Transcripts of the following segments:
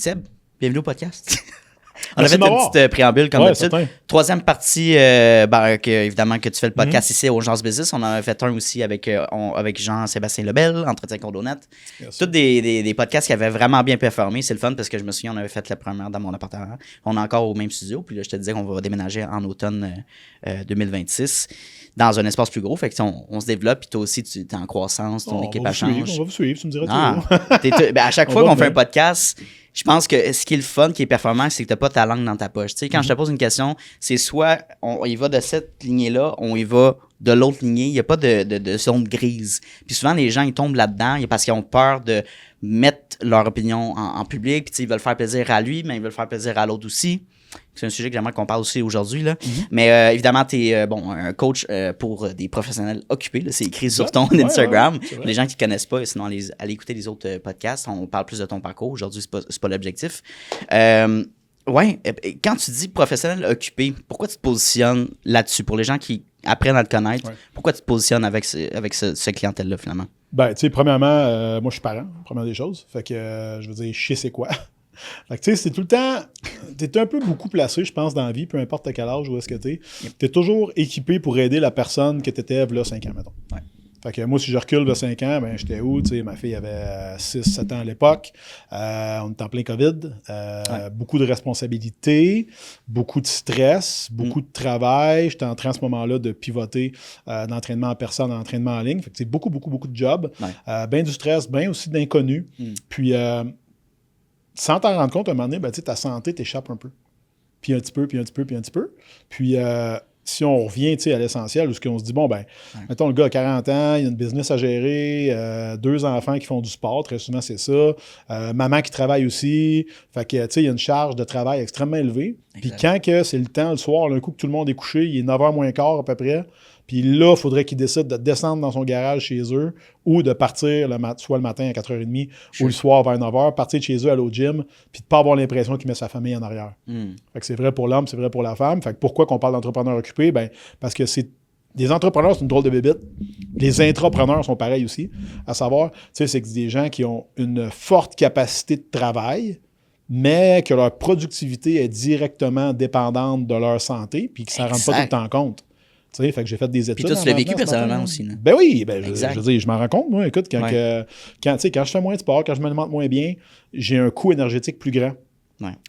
Seb, bienvenue au podcast. On a fait une petite préambule comme d'habitude. Troisième partie, évidemment, que tu fais le podcast ici au Gens Business. On en a fait un aussi avec Jean-Sébastien Lebel, Entretien Condonette. Tous des podcasts qui avaient vraiment bien performé. C'est le fun parce que je me souviens, on avait fait la première dans mon appartement. On est encore au même studio. Puis là, je te disais qu'on va déménager en automne 2026 dans un espace plus gros. Fait que on se développe. Puis toi aussi, tu es en croissance, ton équipe change. On va vous suivre, tu me diras à chaque fois qu'on fait un podcast, je pense que ce qui est le fun, qui est performant, c'est que tu n'as pas ta langue dans ta poche. Tu sais, quand je te pose une question, c'est soit on y va de cette lignée-là, on y va de l'autre lignée. Il n'y a pas de zone grise. Puis souvent, les gens, ils tombent là-dedans parce qu'ils ont peur de mettre leur opinion en public. Puis ils veulent faire plaisir à lui, mais ils veulent faire plaisir à l'autre aussi. C'est un sujet que j'aimerais qu'on parle aussi aujourd'hui. Là. Mais évidemment, tu es un coach pour des professionnels occupés. Là. C'est écrit sur ton Instagram. Pour les gens qui ne connaissent pas, sinon allez écouter les autres podcasts. On parle plus de ton parcours. Aujourd'hui, c'est pas l'objectif. Quand tu dis professionnel occupé, pourquoi tu te positionnes là-dessus? Pour les gens qui apprennent à te connaître, pourquoi tu te positionnes avec ce clientèle-là, finalement? Ben, tu sais, premièrement, moi, je suis parent, première des choses. Fait que, je veux dire, je sais c'est quoi. Fait que, tu sais, c'est tout le temps... T'es un peu beaucoup placé, je pense, dans la vie, peu importe à quel âge, où est-ce que t'es. T'es toujours équipé pour aider la personne que t'étais, là, 5 ans, mettons. Ouais. Fait que moi, si je recule de 5 ans, ben j'étais où? Tu sais, ma fille avait 6-7 ans à l'époque. On était en plein COVID. Beaucoup de responsabilités, beaucoup de stress, beaucoup de travail. J'étais en train à ce moment-là de pivoter d'entraînement en personne à entraînement en ligne. Fait que c'est beaucoup de jobs. Bien du stress, bien aussi d'inconnu. Puis... sans t'en rendre compte, à un moment donné, ben, ta santé t'échappe un peu. Puis un petit peu. Puis si on revient à l'essentiel, où on se dit, bon, ben, mettons, le gars a 40 ans, il a une business à gérer, 2 enfants qui font du sport, très souvent c'est ça, maman qui travaille aussi, fait que, il y a une charge de travail extrêmement élevée. Puis quand que c'est le temps, le soir, un coup que tout le monde est couché, il est 9h moins quart à peu près, puis là, il faudrait qu'il décide de descendre dans son garage chez eux ou de partir soit le matin à 4h30 ou le soir vers 9h, partir de chez eux, aller au gym, puis de ne pas avoir l'impression qu'il met sa famille en arrière. Fait que c'est vrai pour l'homme, c'est vrai pour la femme. Fait que pourquoi qu'on parle d'entrepreneurs occupés? Ben, parce que des entrepreneurs, c'est une drôle de bébite. Les intrapreneurs sont pareils aussi. À savoir, c'est que c'est des gens qui ont une forte capacité de travail, mais que leur productivité est directement dépendante de leur santé, puis qu'ils ne s'en rendent pas tout le temps compte. Tu sais, fait que j'ai fait des études. Puis toi, tu l'as vécu personnellement aussi. Là. Ben oui, je veux dire, je m'en rends compte, moi. Écoute, quand je fais moins de sport, quand je m'alimente moins bien, j'ai un coût énergétique plus grand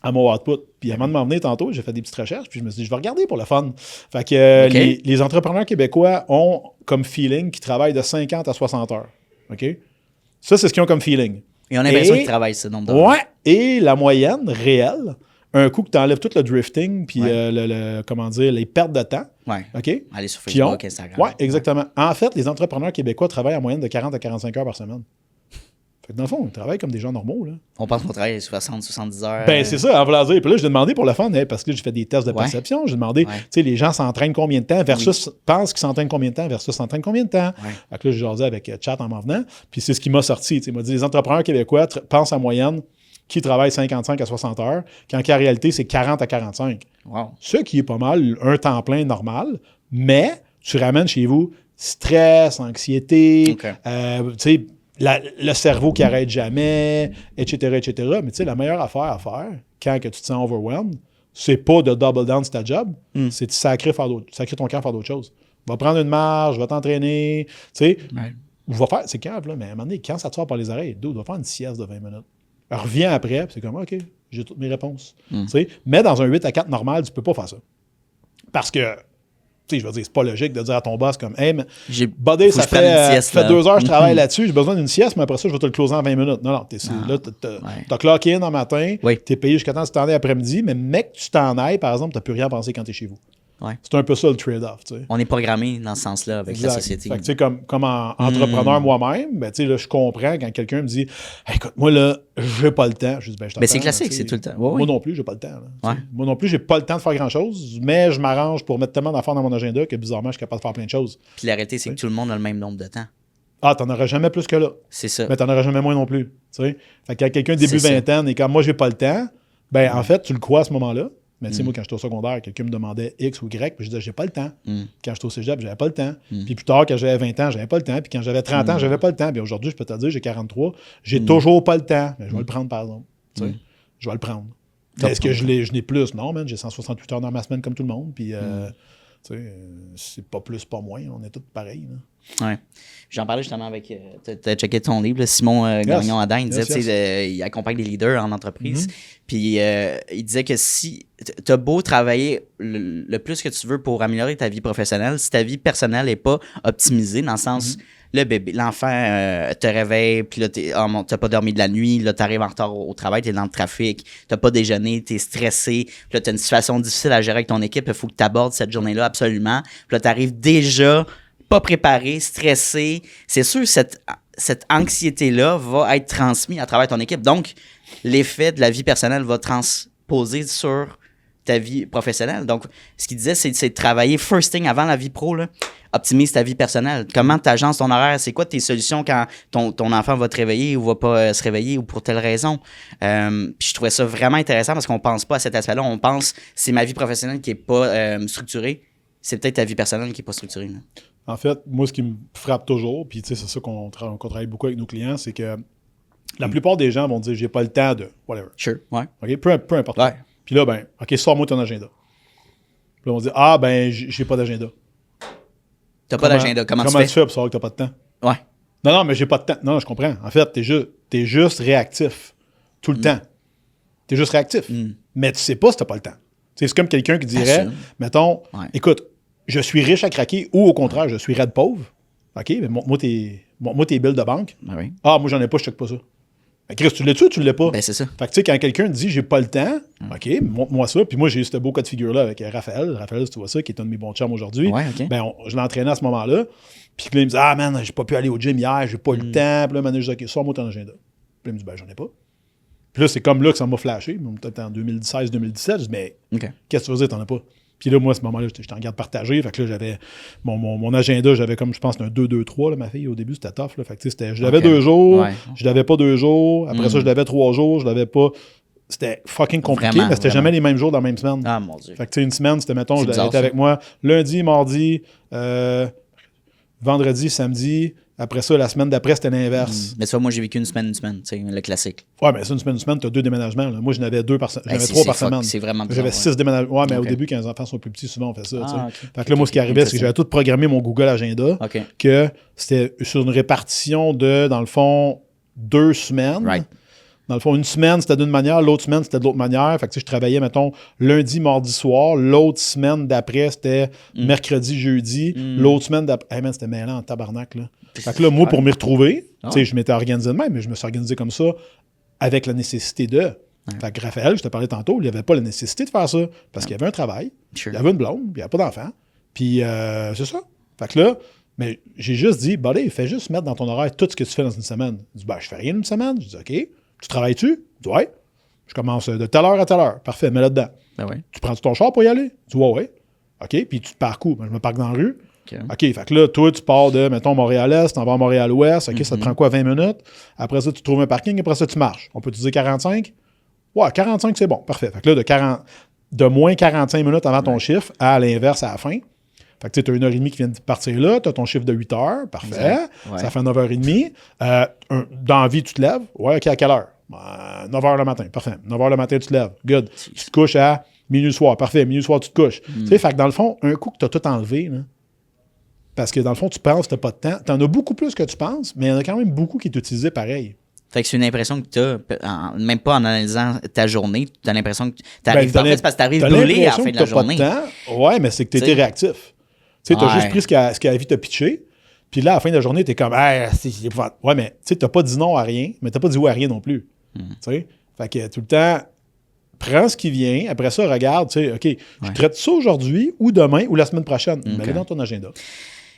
à mon output. Puis avant de m'en venir tantôt, j'ai fait des petites recherches, puis je me suis dit, je vais regarder pour le fun. Fait que les entrepreneurs québécois ont comme feeling qu'ils travaillent de 50 à 60 heures. OK? Ça, c'est ce qu'ils ont comme feeling. Et on a l'impression qu'ils travaillent ce nombre d'heures. Ouais. Et la moyenne réelle, un coup que tu enlèves tout le drifting, puis les pertes de temps. Ouais. OK? Aller sur Facebook, Instagram. Oui, exactement. En fait, les entrepreneurs québécois travaillent en moyenne de 40 à 45 heures par semaine. Fait que dans le fond, ils travaillent comme des gens normaux. Là. On pense qu'on travaille 60, 70 heures. Ben, c'est ça, en voulant dire. Puis là, je l'ai demandé pour le fun, parce que j'ai fait des tests de perception. J'ai demandé, tu sais, les gens s'entraînent combien de temps versus pensent qu'ils s'entraînent combien de temps versus s'entraînent combien de temps. Fait que là, j'ai jasé avec Chat en m'en venant. Puis c'est ce qui m'a sorti. Il m'a dit, les entrepreneurs québécois pensent en moyenne qui travaille 55 à 60 heures, quand en réalité, c'est 40 à 45. Wow. Ce qui est pas mal, un temps plein normal, mais tu ramènes chez vous stress, anxiété, le cerveau qui n'arrête jamais, etc., etc. Mais tu sais, la meilleure affaire à faire, quand que tu te sens overwhelmed, c'est pas de double down sur ta job, c'est de sacrer ton camp faire d'autres choses. Va prendre une marche, va t'entraîner, tu sais. Va faire, c'est cave, là, mais à un moment donné, quand ça te sort par les oreilles, va faire une sieste de 20 minutes. Reviens après, puis c'est comme, OK, j'ai toutes mes réponses. Mais dans un 8 à 4 normal, tu peux pas faire ça. Parce que, tu sais, je veux dire, c'est pas logique de dire à ton boss comme, hey, mais buddy, ça fait 2 heures que je travaille là-dessus, j'ai besoin d'une sieste, mais après ça, je vais te le closer en 20 minutes. Non, là, t'as clocké in en matin, t'es payé jusqu'à temps que tu t'en ailles après-midi, mais mec, tu t'en ailles, par exemple, t'as plus rien à penser quand t'es chez vous. Ouais. C'est un peu ça le trade-off. Tu sais. On est programmé dans ce sens-là avec la société. Fait que, comme entrepreneur moi-même, ben, là, je comprends quand quelqu'un me dit hey, écoute, moi, là, j'ai pas le temps. Je dis ben, je t'entends. Mais c'est classique, c'est tout le temps. Moi non plus, j'ai pas le temps. Là, moi non plus, j'ai pas le temps de faire grand-chose, mais je m'arrange pour mettre tellement d'affaires dans mon agenda que bizarrement, je suis capable de faire plein de choses. Puis la réalité, c'est que tout le monde a le même nombre de temps. Ah, t'en auras jamais plus que là. C'est ça. Mais t'en auras jamais moins non plus. T'sais. Fait que quand quelqu'un début vingtaine et comme moi, j'ai pas le temps, ben en fait, tu le crois à ce moment-là. Mais tu sais, moi, quand j'étais au secondaire, quelqu'un me demandait X ou Y, puis je disais, j'ai pas le temps. Quand j'étais au cégep, j'avais pas le temps. Puis plus tard, quand j'avais 20 ans, j'avais pas le temps. Puis quand j'avais 30 ans, j'avais pas le temps. Puis aujourd'hui, je peux te dire, j'ai 43, j'ai toujours pas le temps. Mais je vais le prendre, par exemple. je vais le prendre. Est-ce que je n'ai plus? Non, man, j'ai 168 heures dans ma semaine comme tout le monde. Puis, tu sais, c'est pas plus, pas moins. On est tous pareils. Là. Ouais. J'en parlais justement avec. Tu as checké ton livre, là, Simon Gagnon-Adin. Il disait, il accompagne des leaders en entreprise. Puis il disait que si tu as beau travailler le plus que tu veux pour améliorer ta vie professionnelle, si ta vie personnelle n'est pas optimisée, dans le sens. Le bébé, l'enfant te réveille, puis là, t'as pas dormi de la nuit, là, t'arrives en retard au travail, t'es dans le trafic, t'as pas déjeuné, t'es stressé, puis là, t'as une situation difficile à gérer avec ton équipe, il faut que t'abordes cette journée-là absolument, puis là, t'arrives déjà pas préparé, stressé. C'est sûr, cette anxiété-là va être transmise à travers ton équipe. Donc, l'effet de la vie personnelle va transposer sur ta vie professionnelle. Donc, ce qu'il disait, c'est de travailler first thing avant la vie pro, là. Optimise ta vie personnelle. Comment tu agences ton horaire? C'est quoi tes solutions quand ton enfant va te réveiller ou va pas se réveiller ou pour telle raison? Puis je trouvais ça vraiment intéressant parce qu'on pense pas à cet aspect-là. On pense c'est ma vie professionnelle qui est pas structurée. C'est peut-être ta vie personnelle qui est pas structurée. Là. En fait, moi, ce qui me frappe toujours, puis c'est ça qu'on travaille beaucoup avec nos clients, c'est que la plupart des gens vont dire « j'ai pas le temps de... » whatever. Sure, ouais. OK? Peu importe. Ouais. Puis là, ben, OK, sors-moi ton agenda. Puis là, on dit « ah, ben, j'ai pas d'agenda. » T'as pas d'agenda. Comment tu fais pour savoir que t'as pas de temps? Ouais. Non, mais j'ai pas de temps. Non, je comprends. En fait, t'es juste réactif. Tout le temps. T'es juste réactif. Mais tu sais pas si t'as pas le temps. C'est comme quelqu'un qui dirait, mettons, écoute, je suis riche à craquer ou au contraire, je suis raide pauvre. OK, mais moi, tes billes de banque. Ah, moi, j'en ai pas, je check pas ça. Chris, tu l'as-tu ou tu l'as pas? Ben, c'est ça. Fait que, tu sais, quand quelqu'un dit j'ai pas le temps, OK, montre-moi ça. Puis moi, j'ai eu ce beau cas de figure-là avec Raphaël. Raphaël, tu vois ça, qui est un de mes bons chums aujourd'hui. Ouais, OK. Ben, je l'entraînais à ce moment-là. Puis là, il me dit ah, man, j'ai pas pu aller au gym hier, j'ai pas eu le temps. Puis là, man, je dis OK, sors-moi ton agenda. Puis il me dit ben, j'en ai pas. Puis là, c'est comme là que ça m'a flashé. Peut-être en 2016-2017. Je dis mais qu'est-ce que tu veux dire, t'en as pas? Puis là, moi, à ce moment-là, j'étais en garde partagée. Fait que là, j'avais mon agenda, j'avais comme, je pense, un 2-2-3, là, ma fille. Au début, c'était tough. Là. Fait que, je l'avais 2 jours, je l'avais pas 2 jours. Après ça, je l'avais 3 jours, je l'avais pas. C'était fucking compliqué, mais c'était jamais les mêmes jours dans la même semaine. Ah, mon Dieu. Fait que, une semaine, c'était, mettons, je l'avais été avec moi lundi, mardi, vendredi, samedi. Après ça, la semaine d'après, c'était l'inverse. Mais ça, moi, j'ai vécu une semaine, tu sais, le classique. Ouais, mais ça, une semaine, tu as 2 déménagements. Là. Moi, j'en avais 2 par semaine. J'avais 3 par semaine. C'est vraiment bizarre. J'avais 6 déménagements. Ouais, mais au début, quand les enfants sont plus petits, souvent, on fait ça. Fait que là, moi, ce qui arrivait, c'est que j'avais tout programmé mon Google Agenda. Que c'était sur une répartition de, dans le fond, 2 semaines. Right. Dans le fond, une semaine, c'était d'une manière, l'autre semaine, c'était de l'autre manière. Fait que, je travaillais, mettons, lundi, mardi soir. L'autre semaine d'après, c'était mercredi, jeudi. L'autre semaine d'après... Hey man, c'était mêlant en tabarnak, là. Fait que là, moi, pour m'y retrouver, je m'étais organisé de même, mais je me suis organisé comme ça avec la nécessité de... Fait que Raphaël, je te parlais tantôt, il n'y avait pas la nécessité de faire ça parce qu'il y avait un travail, il y avait une blonde, puis il n'y avait pas d'enfant. Puis c'est ça. Fait que là, mais j'ai juste dit, buddy, fais juste mettre dans ton horaire tout ce que tu fais dans une semaine. Il dit, ben, je fais rien une semaine. Je dis, OK. Tu travailles-tu? Il dit, ouais. Je commence de telle heure à telle heure. Parfait, mets là-dedans. Tu prends ton char pour y aller? Il dit, ouais. OK. Puis tu te parcours. Ben, je me parque dans la rue. OK. Fait que là, toi, tu pars de, mettons, Montréal-Est, t'en vas à Montréal-Ouest. OK, ça te prend quoi, 20 minutes? Après ça, tu trouves un parking. Après ça, tu marches. On peut te dire 45? Ouais, 45, c'est bon. Parfait. Fait que là, de moins 45 minutes avant ton chiffre à l'inverse à la fin. Fait que tu as 1h30 qui vient de partir là, tu as ton chiffre de 8 heures, parfait. Ça fait 9h30. Dans la vie, tu te lèves. Ouais, OK, à quelle heure? 9h le matin, parfait. 9h le matin, tu te lèves. Good. Tu te couches à minuit le soir, parfait. Minuit le soir, tu te couches. Tu sais, fait que dans le fond, un coup que tu as tout enlevé, là, parce que dans le fond, tu penses que tu n'as pas de temps. Tu en as beaucoup plus que tu penses, mais il y en a quand même beaucoup qui est utilisé pareil. Fait que c'est une impression que tu as, même pas en analysant ta journée, tu as l'impression que tu arrives en fait, parce que tu arrives brûlé à la fin de la journée. Ouais, mais c'est que tu étais réactif. Tu sais, tu as juste pris ce que la vie t'a pitché. Puis là, à la fin de la journée, tu es comme, ouais, mais tu sais, tu n'as pas dit non à rien, mais tu n'as pas dit oui à rien non plus. Tu sais, fait que tout le temps, prends ce qui vient. Après ça, regarde, tu sais, OK, je traite ça aujourd'hui ou demain ou la semaine prochaine. Mets-le dans ton agenda.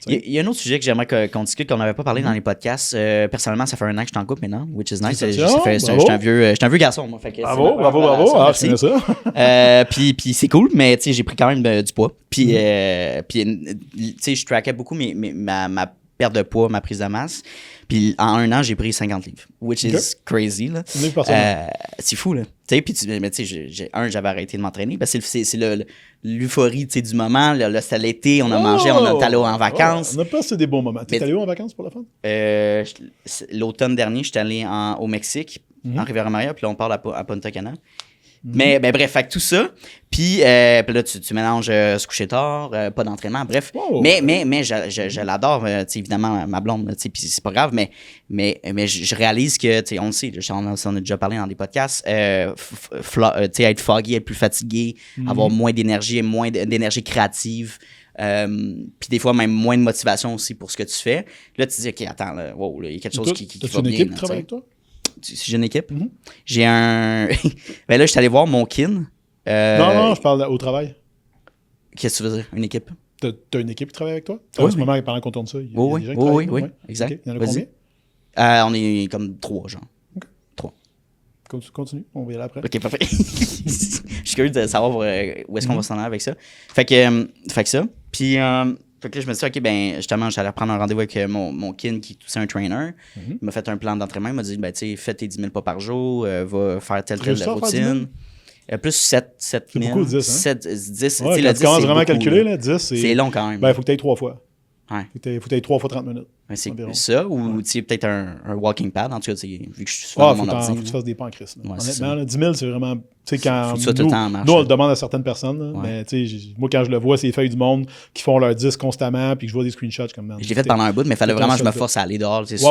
Il y a un autre sujet que j'aimerais qu'on discute, qu'on n'avait pas parlé dans les podcasts. Personnellement, ça fait 1 an que je t'en coupe maintenant, which is nice. J'étais un vieux garçon, moi. Fait que bravo. Ah, c'est ça. Puis c'est cool, mais tu sais, j'ai pris quand même du poids. Puis tu sais, je traquais beaucoup ma perte de poids, ma prise de masse. Puis en 1 an, j'ai pris 50 livres, which is crazy, là. C'est fou, là. Tu sais, mais tu sais, j'avais arrêté de m'entraîner. Parce que c'est l'euphorie, tu sais, du moment. Là, c'était l'été, on a mangé, on est allé en vacances. On a passé des bons moments. T'es allé où en vacances pour la fin? L'automne dernier, j'étais allé au Mexique. en Riviera-Maria, puis là, on parle à Punta Cana. Mais ben, bref, fait que tout ça. Puis là, tu mélanges se coucher tard, pas d'entraînement, bref. Mais je l'adore, évidemment, ma blonde, puis c'est pas grave, mais je réalise que, on le sait, on a déjà parlé dans des podcasts, être foggy, être plus fatigué, avoir moins d'énergie, moins d'énergie créative. Puis des fois, même moins de motivation aussi pour ce que tu fais. Là, tu te dis, OK, attends, là, il y a quelque chose qui va bien. As-tu une équipe qui travaille avec toi? J'ai une équipe. J'ai un. Ben là, je suis allé voir mon kin. Non, je parle au travail. Qu'est-ce que tu veux dire? Une équipe? T'as une équipe qui travaille avec toi? Oui. En ce moment, pendant qu'on tourne ça, il y a des gens qui oui, exact. Okay. Il y en a combien? On est comme 3, genre. Okay. 3. Continue, on va y aller après. OK, parfait. Je suis curieux de savoir où est-ce qu'on va s'en aller avec ça. Fait que ça. Puis. Fait que là, je me suis dit, OK, ben justement, j'allais prendre un rendez-vous avec mon kin qui est un trainer. Il m'a fait un plan d'entraînement. Il m'a dit, ben tu sais, fais tes 10 000 pas par jour, va faire telle routine. Plus 7 000. C'est beaucoup, 10, hein? 7, 10. Ouais, quand tu commences vraiment à calculer, là, 10, c'est long quand même. Ben, il faut que tu ailles 3 fois. Ouais. Faut que tu ailles 3 fois 30 minutes. Ben, c'est ça, ou tu sais, peut-être un walking pad, en tout cas, vu que je suis sur mon ordi. Faut que tu fasses des pas en crise. Ouais, honnêtement, là, 10 000, c'est vraiment. Tu sais, quand nous, on le demande à certaines personnes, là, mais tu sais, moi, quand je le vois, c'est les feuilles du monde qui font leur 10 constamment, puis que je vois des screenshots comme ça. Je l'ai fait pendant un bout, mais il fallait vraiment que je me force à aller dehors. Tu peux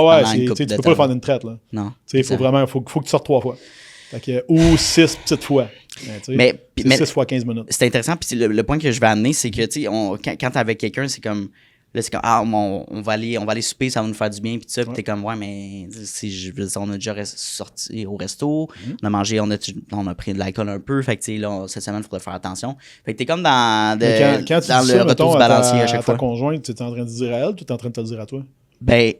pas le faire d'une traite, là. Non. Il faut que tu sortes 3 fois. Ou 6 petites fois. Mais 6 fois 15 minutes. C'est intéressant, puis le point que je vais amener, c'est que, tu sais, quand t'es avec quelqu'un, c'est comme. Là, c'est comme, on va aller souper, ça va nous faire du bien, puis tout ça. Puis t'es comme, ouais, mais on a déjà sorti au resto, on a mangé, on a pris de l'alcool un peu. Fait que, tu sais, là, cette semaine, il faudrait faire attention. Fait que t'es comme dans le retour du balancier à chaque fois. Ta conjointe, tu es en train de dire à elle ou tu es en train de te le dire à toi? Ben.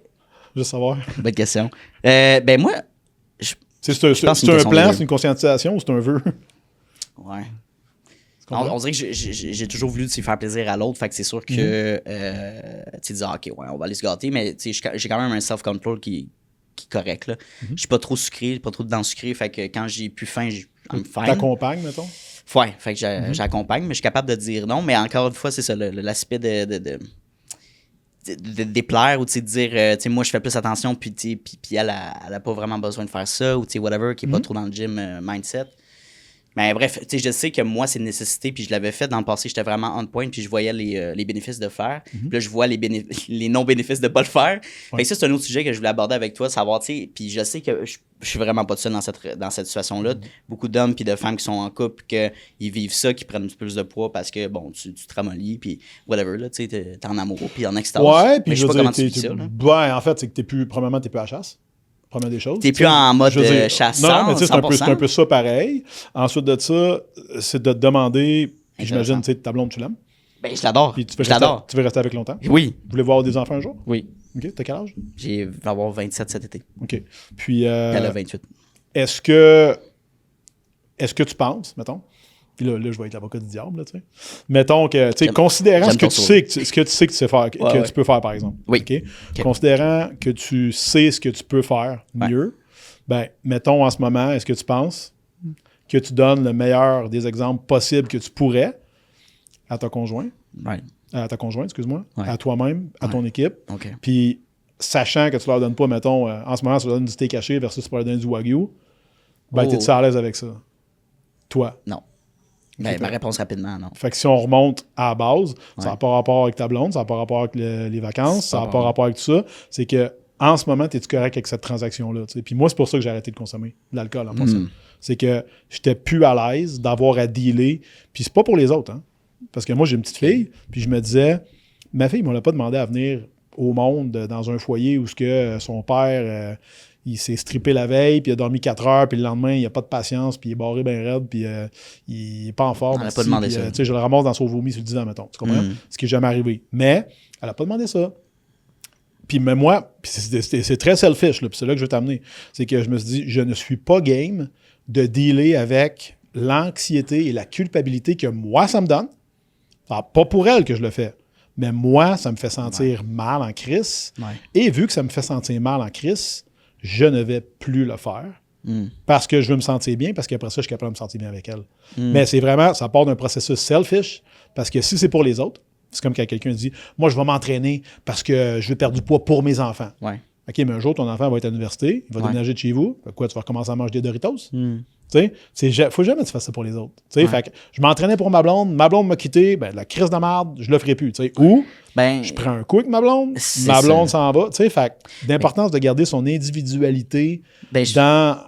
Juste savoir. Bonne question. Ben, moi. C'est un plan, c'est une conscientisation ou c'est un vœu? Ouais. On dirait que j'ai toujours voulu faire plaisir à l'autre, fait que c'est sûr que tu dis OK, ouais, on va aller se gâter, mais j'ai quand même un self-control qui est correct là. Je suis pas trop sucré, pas trop dedans sucré, fait que quand j'ai plus faim, I'm fine. T'accompagnes, mettons? Ouais, fait que j'accompagne, mais je suis capable de dire non, mais encore une fois, c'est ça, l'aspect de déplaire ou de dire moi je fais plus attention puis elle a pas vraiment besoin de faire ça ou whatever, qui est pas trop dans le gym mindset. Mais bref, je sais que moi, c'est une nécessité, puis je l'avais fait dans le passé, j'étais vraiment on point, puis je voyais les bénéfices de faire. Puis là, je vois les non-bénéfices de pas le faire. Fait que ça, c'est un autre sujet que je voulais aborder avec toi, savoir, puis je sais que je suis vraiment pas seul dans cette situation-là. Beaucoup d'hommes puis de femmes qui sont en couple, qu'ils vivent ça, qui prennent un petit peu plus de poids parce que, bon, tu te ramollis, puis whatever, là, tu sais, t'es en amour, puis en extase. Ouais, puis je sais pas comment tu vis ça, là. Ouais, en fait, c'est que premièrement, t'es plus à la chasse. Première des choses. T'es plus en mode chasseur. Non, mais c'est un peu ça pareil. Ensuite de ça, c'est de te demander, j'imagine, ta blonde, tu l'aimes? Ben, je l'adore. Tu veux rester avec longtemps? Oui. Vous voulez voir des enfants un jour? Oui. OK. T'as quel âge? Je vais avoir 27 cet été. OK. Puis. Elle a 28. Est-ce que tu penses, mettons, puis là, je vais être l'avocat du diable, tu sais. Mettons que, tu sais, considérant ce que tu sais que tu sais faire, tu peux faire, par exemple. Oui. Okay? Considérant que tu sais ce que tu peux faire mieux, ben, mettons en ce moment, est-ce que tu penses que tu donnes le meilleur des exemples possibles que tu pourrais à ta conjointe, excuse-moi, à toi-même, à ton équipe, puis sachant que tu leur donnes pas, mettons, en ce moment, tu leur donnes du steak haché versus tu leur donnes du wagyu, ben, t'es-tu à l'aise avec ça? Toi? Non. Ben, ma réponse rapidement, non. Fait que si on remonte à la base, ça n'a pas rapport avec ta blonde, ça n'a pas rapport avec les vacances, ça n'a pas rapport avec tout ça. C'est que en ce moment, es-tu correct avec cette transaction-là? T'sais? Puis moi, c'est pour ça que j'ai arrêté de consommer de l'alcool en passant. C'est que j'étais plus à l'aise d'avoir à dealer. Puis c'est pas pour les autres, hein? Parce que moi, j'ai une petite fille, puis je me disais, ma fille, il ne m'a pas demandé à venir au monde dans un foyer où son père... il s'est strippé la veille, puis il a dormi 4 heures, puis le lendemain, il n'a pas de patience, puis il est barré bien raide, puis il n'est pas en forme. Elle n'a pas demandé ça. Je le ramasse dans son vomi sur le divan, mettons. Tu comprends? Ce qui n'est jamais arrivé. Mais elle n'a pas demandé ça. Puis mais moi, c'est très selfish, là, puis c'est là que je veux t'amener. C'est que je me suis dit, je ne suis pas game de dealer avec l'anxiété et la culpabilité que moi, ça me donne. Alors, pas pour elle que je le fais. Mais moi, ça me fait sentir mal en crise. Et vu que ça me fait sentir mal en crise, je ne vais plus le faire parce que je veux me sentir bien, parce qu'après ça, je suis capable de me sentir bien avec elle. Mais c'est vraiment, ça part d'un processus selfish, parce que si c'est pour les autres, c'est comme quand quelqu'un dit « Moi, je vais m'entraîner parce que je veux perdre du poids pour mes enfants. » OK, mais un jour, ton enfant va être à l'université, il va déménager de chez vous. Quoi, tu vas recommencer à manger des Doritos? Tu sais, faut jamais que tu fasses ça pour les autres. Tu sais, fait que je m'entraînais pour ma blonde m'a quitté, ben, la crise de merde, je le ferai plus. Tu sais, ou je prends un coup avec ma blonde s'en va. Tu sais, fait que d'importance de garder son individualité dans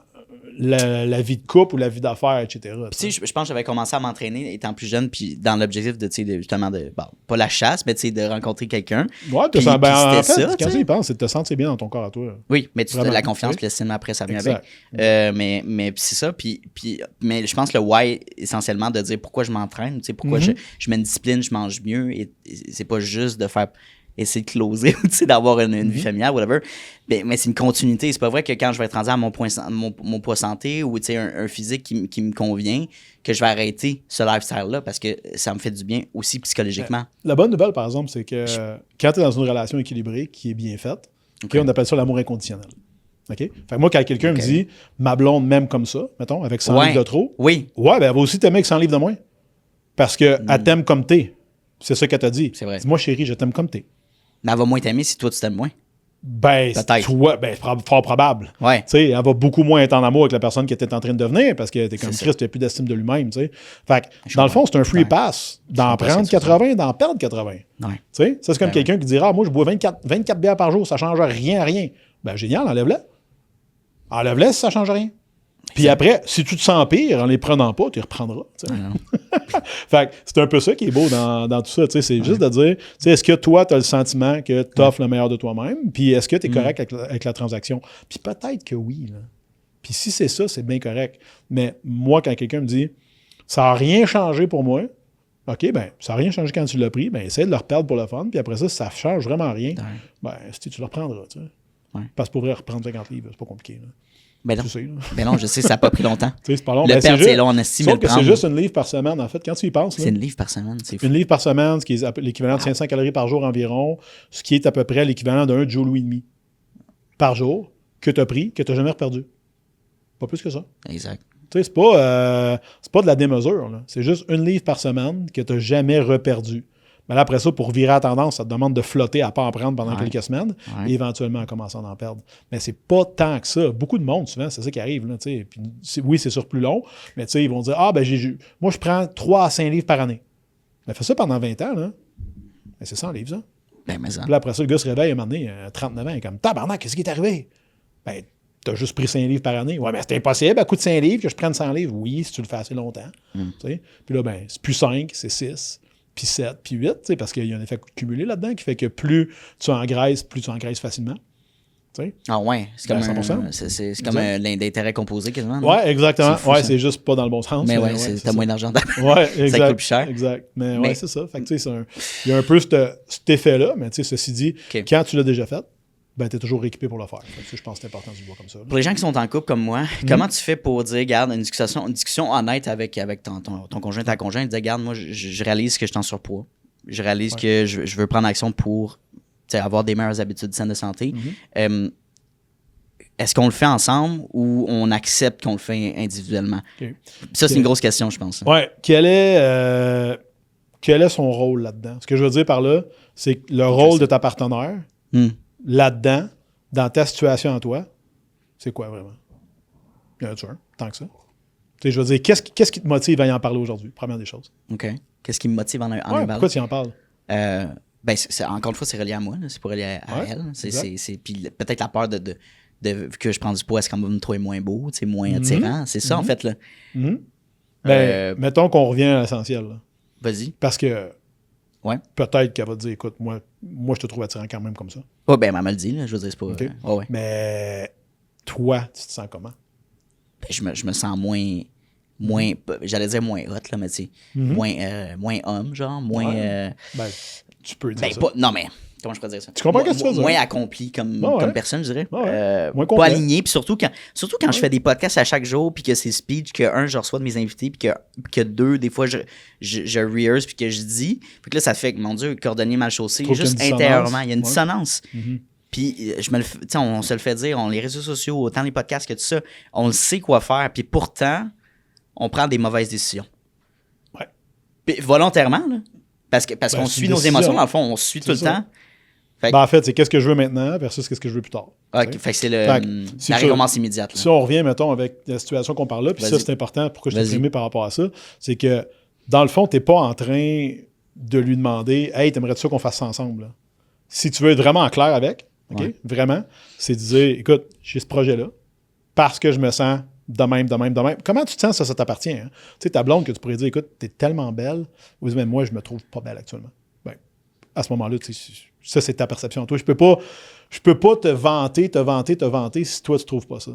la vie de couple ou la vie d'affaires, etc. Puis, je pense que j'avais commencé à m'entraîner étant plus jeune, puis dans l'objectif de, justement, pas la chasse, mais de rencontrer quelqu'un. Ouais, puis, en fait, ça, quand tu y penses, c'est de te sentir bien dans ton corps à toi. Oui, mais la confiance, puis l'estime après, ça vient avec. Mais c'est ça, mais je pense que le why, essentiellement, de dire pourquoi je m'entraîne, pourquoi je mets une discipline, je mange mieux, et c'est pas juste de faire essayer de closer ou d'avoir une vie familiale, whatever. Mais c'est une continuité. C'est pas vrai que quand je vais être rendu à mon poids santé ou un physique qui me convient, que je vais arrêter ce lifestyle-là parce que ça me fait du bien aussi psychologiquement. La bonne nouvelle, par exemple, c'est que quand tu es dans une relation équilibrée qui est bien faite, on appelle ça l'amour inconditionnel. OK? Fait que moi, quand quelqu'un me dit ma blonde m'aime comme ça, mettons, avec 100 livres de trop, ben, elle va aussi t'aimer avec 100 livres de moins. Parce qu'elle t'aime comme t'es. C'est ça qu'elle t'a dit. C'est vrai. Dis-moi, chérie, je t'aime comme t'es. Mais elle va moins t'aimer si toi, tu t'aimes moins. Ben, toi, fort probable. Ouais. Tu sais, elle va beaucoup moins être en amour avec la personne qui était en train de devenir parce que t'es comme Christ, tu n'as plus d'estime de lui-même, tu sais. Fait que, dans le fond, c'est un free pass d'en prendre 80, d'en perdre 80. Ouais. Tu sais, ça, c'est comme quelqu'un qui dira, moi, je bois 24 bières par jour, ça ne change rien à rien. Ben, génial, enlève-le. Enlève-le si ça ne change rien. Puis après, si tu te sens pire en les prenant pas, tu les reprendras. Fait que c'est un peu ça qui est beau dans tout ça. C'est juste de dire, est-ce que toi, tu as le sentiment que tu offres le meilleur de toi-même? Puis est-ce que tu es correct avec la transaction? Puis peut-être que oui. Là. Puis si c'est ça, c'est bien correct. Mais moi, quand quelqu'un me dit, ça n'a rien changé pour moi, OK, ben ça n'a rien changé quand tu l'as pris, ben essaie de le reperdre pour le fun. Puis après ça, si ça ne change vraiment rien, ben si tu le reprendras. Parce que pour vrai, reprendre 50 livres, c'est pas compliqué. Là. Ben non. Ben non, je sais, ça n'a pas pris longtemps. C'est pas long. Le perdre, c'est long, on estime le prendre. C'est juste une livre par semaine, en fait, quand tu y penses. C'est une livre par semaine, c'est fou. Une livre par semaine, ce qui est l'équivalent de 500 calories par jour environ, ce qui est à peu près l'équivalent d'un joule et demi par jour que tu as pris, que tu n'as jamais reperdu. Pas plus que ça. Exact. Tu sais, c'est pas de la démesure. Là. C'est juste une livre par semaine que tu n'as jamais reperdu. Mais là, après ça, pour virer à tendance, ça te demande de flotter à ne pas en prendre pendant quelques semaines et éventuellement en commençant à en perdre. Mais c'est pas tant que ça. Beaucoup de monde, souvent, c'est ça qui arrive. Là, puis, oui, c'est sur plus long, mais ils vont dire moi, je prends 3 à 5 livres par année. Ben, fais ça pendant 20 ans. Là. Ben, c'est 100 livres, ça. Ben, mais ça. Puis là, après ça, le gars se réveille à un moment donné, 39 ans, il est comme tabarnak, qu'est-ce qui est arrivé? Ben, t'as juste pris 5 livres par année. Ouais, mais c'est impossible, à coût de 5 livres, que je prenne 100 livres. Oui, si tu le fais assez longtemps. Puis là, ben, c'est plus 5, c'est 6. Puis 7, puis 8, parce qu'il y a un effet cumulé là-dedans qui fait que plus tu engraisses facilement. T'sais. Ah ouais, c'est comme, c'est comme l'intérêt composé quasiment. Oui, exactement. Ouais, c'est juste pas dans le bon sens. Mais t'as moins d'argent. Ouais, exact. Ça coûte plus cher. Exact. Mais ouais, c'est ça. Fait que il y a un peu cet effet-là, mais ceci dit, quand tu l'as déjà fait, ben, tu es toujours équipé pour le faire. Je pense que c'est important de le voir comme ça. Là. Pour les gens qui sont en couple comme moi, comment tu fais pour dire, regarde, une discussion honnête avec ton conjoint, ta conjointe, dire, regarde, moi, je réalise que je suis en surpoids. Je réalise que je veux prendre action pour avoir des meilleures habitudes saines de santé. Est-ce qu'on le fait ensemble ou on accepte qu'on le fait individuellement? Ça, c'est une grosse question, je pense. Oui. Quel est son rôle là-dedans? Ce que je veux dire par là, c'est que le rôle de ta partenaire, là-dedans, dans ta situation à toi, c'est quoi vraiment? Il y en a-tu un, tant que ça? Tu sais, je veux dire, qu'est-ce qui te motive à y en parler aujourd'hui? Première des choses. OK. Qu'est-ce qui me motive à en parler? Pourquoi tu y en parles? Ben, encore une fois, c'est relié à moi. C'est pas relié à elle. Puis peut-être la peur de que je prends du poids, est-ce qu'on va me trouver moins beau, moins attirant? C'est ça, en fait. Là. Ben, mettons qu'on revient à l'essentiel. Là. Vas-y. Parce que peut-être qu'elle va te dire, écoute, moi, je te trouve attirant quand même comme ça. Oh, ben, elle m'a le dit, là, je veux dire, c'est pas... Okay. Mais toi, tu te sens comment? Ben, je me sens moins j'allais dire moins hot, là, mais tu sais, moins homme, genre, moins... Ben, tu peux dire ça. Non, mais... Comment je peux dire ça? Tu comprends ce que tu veux dire? Moins accompli comme personne, je dirais. Moins pas aligné. Puis surtout quand je fais des podcasts à chaque jour, puis que c'est speech, que je reçois de mes invités, puis que 2, des fois, je rehearse, puis que je dis. Puis que là, ça fait que, mon Dieu, cordonnier mal chaussé, juste intérieurement, il y a une dissonance. Puis on se le fait dire, les réseaux sociaux, autant les podcasts que tout ça, on le sait quoi faire, puis pourtant, on prend des mauvaises décisions. Ouais. Puis volontairement, là. Parce qu'on suit nos émotions, dans le fond, on suit tout le temps. En fait, c'est qu'est-ce que je veux maintenant versus qu'est-ce que je veux plus tard. OK, fait que c'est la récompense immédiate. Là. Si on revient, mettons, avec la situation qu'on parle là, puis ça, c'est important, pourquoi je t'ai primé par rapport à ça, c'est que, dans le fond, t'es pas en train de lui demander « Hey, t'aimerais-tu ça qu'on fasse ça ensemble? » là? Si tu veux être vraiment en clair avec, OK, vraiment, c'est de dire « Écoute, j'ai ce projet-là, parce que je me sens de même. Comment tu te sens, ça t'appartient? Hein? Tu sais, ta blonde que tu pourrais dire « Écoute, t'es tellement belle. » Ou « Moi, je me trouve pas belle actuellement. » Ben, à ce moment-là, tu sais, ça, c'est ta perception. Toi, je peux pas te vanter si toi, tu trouves pas ça.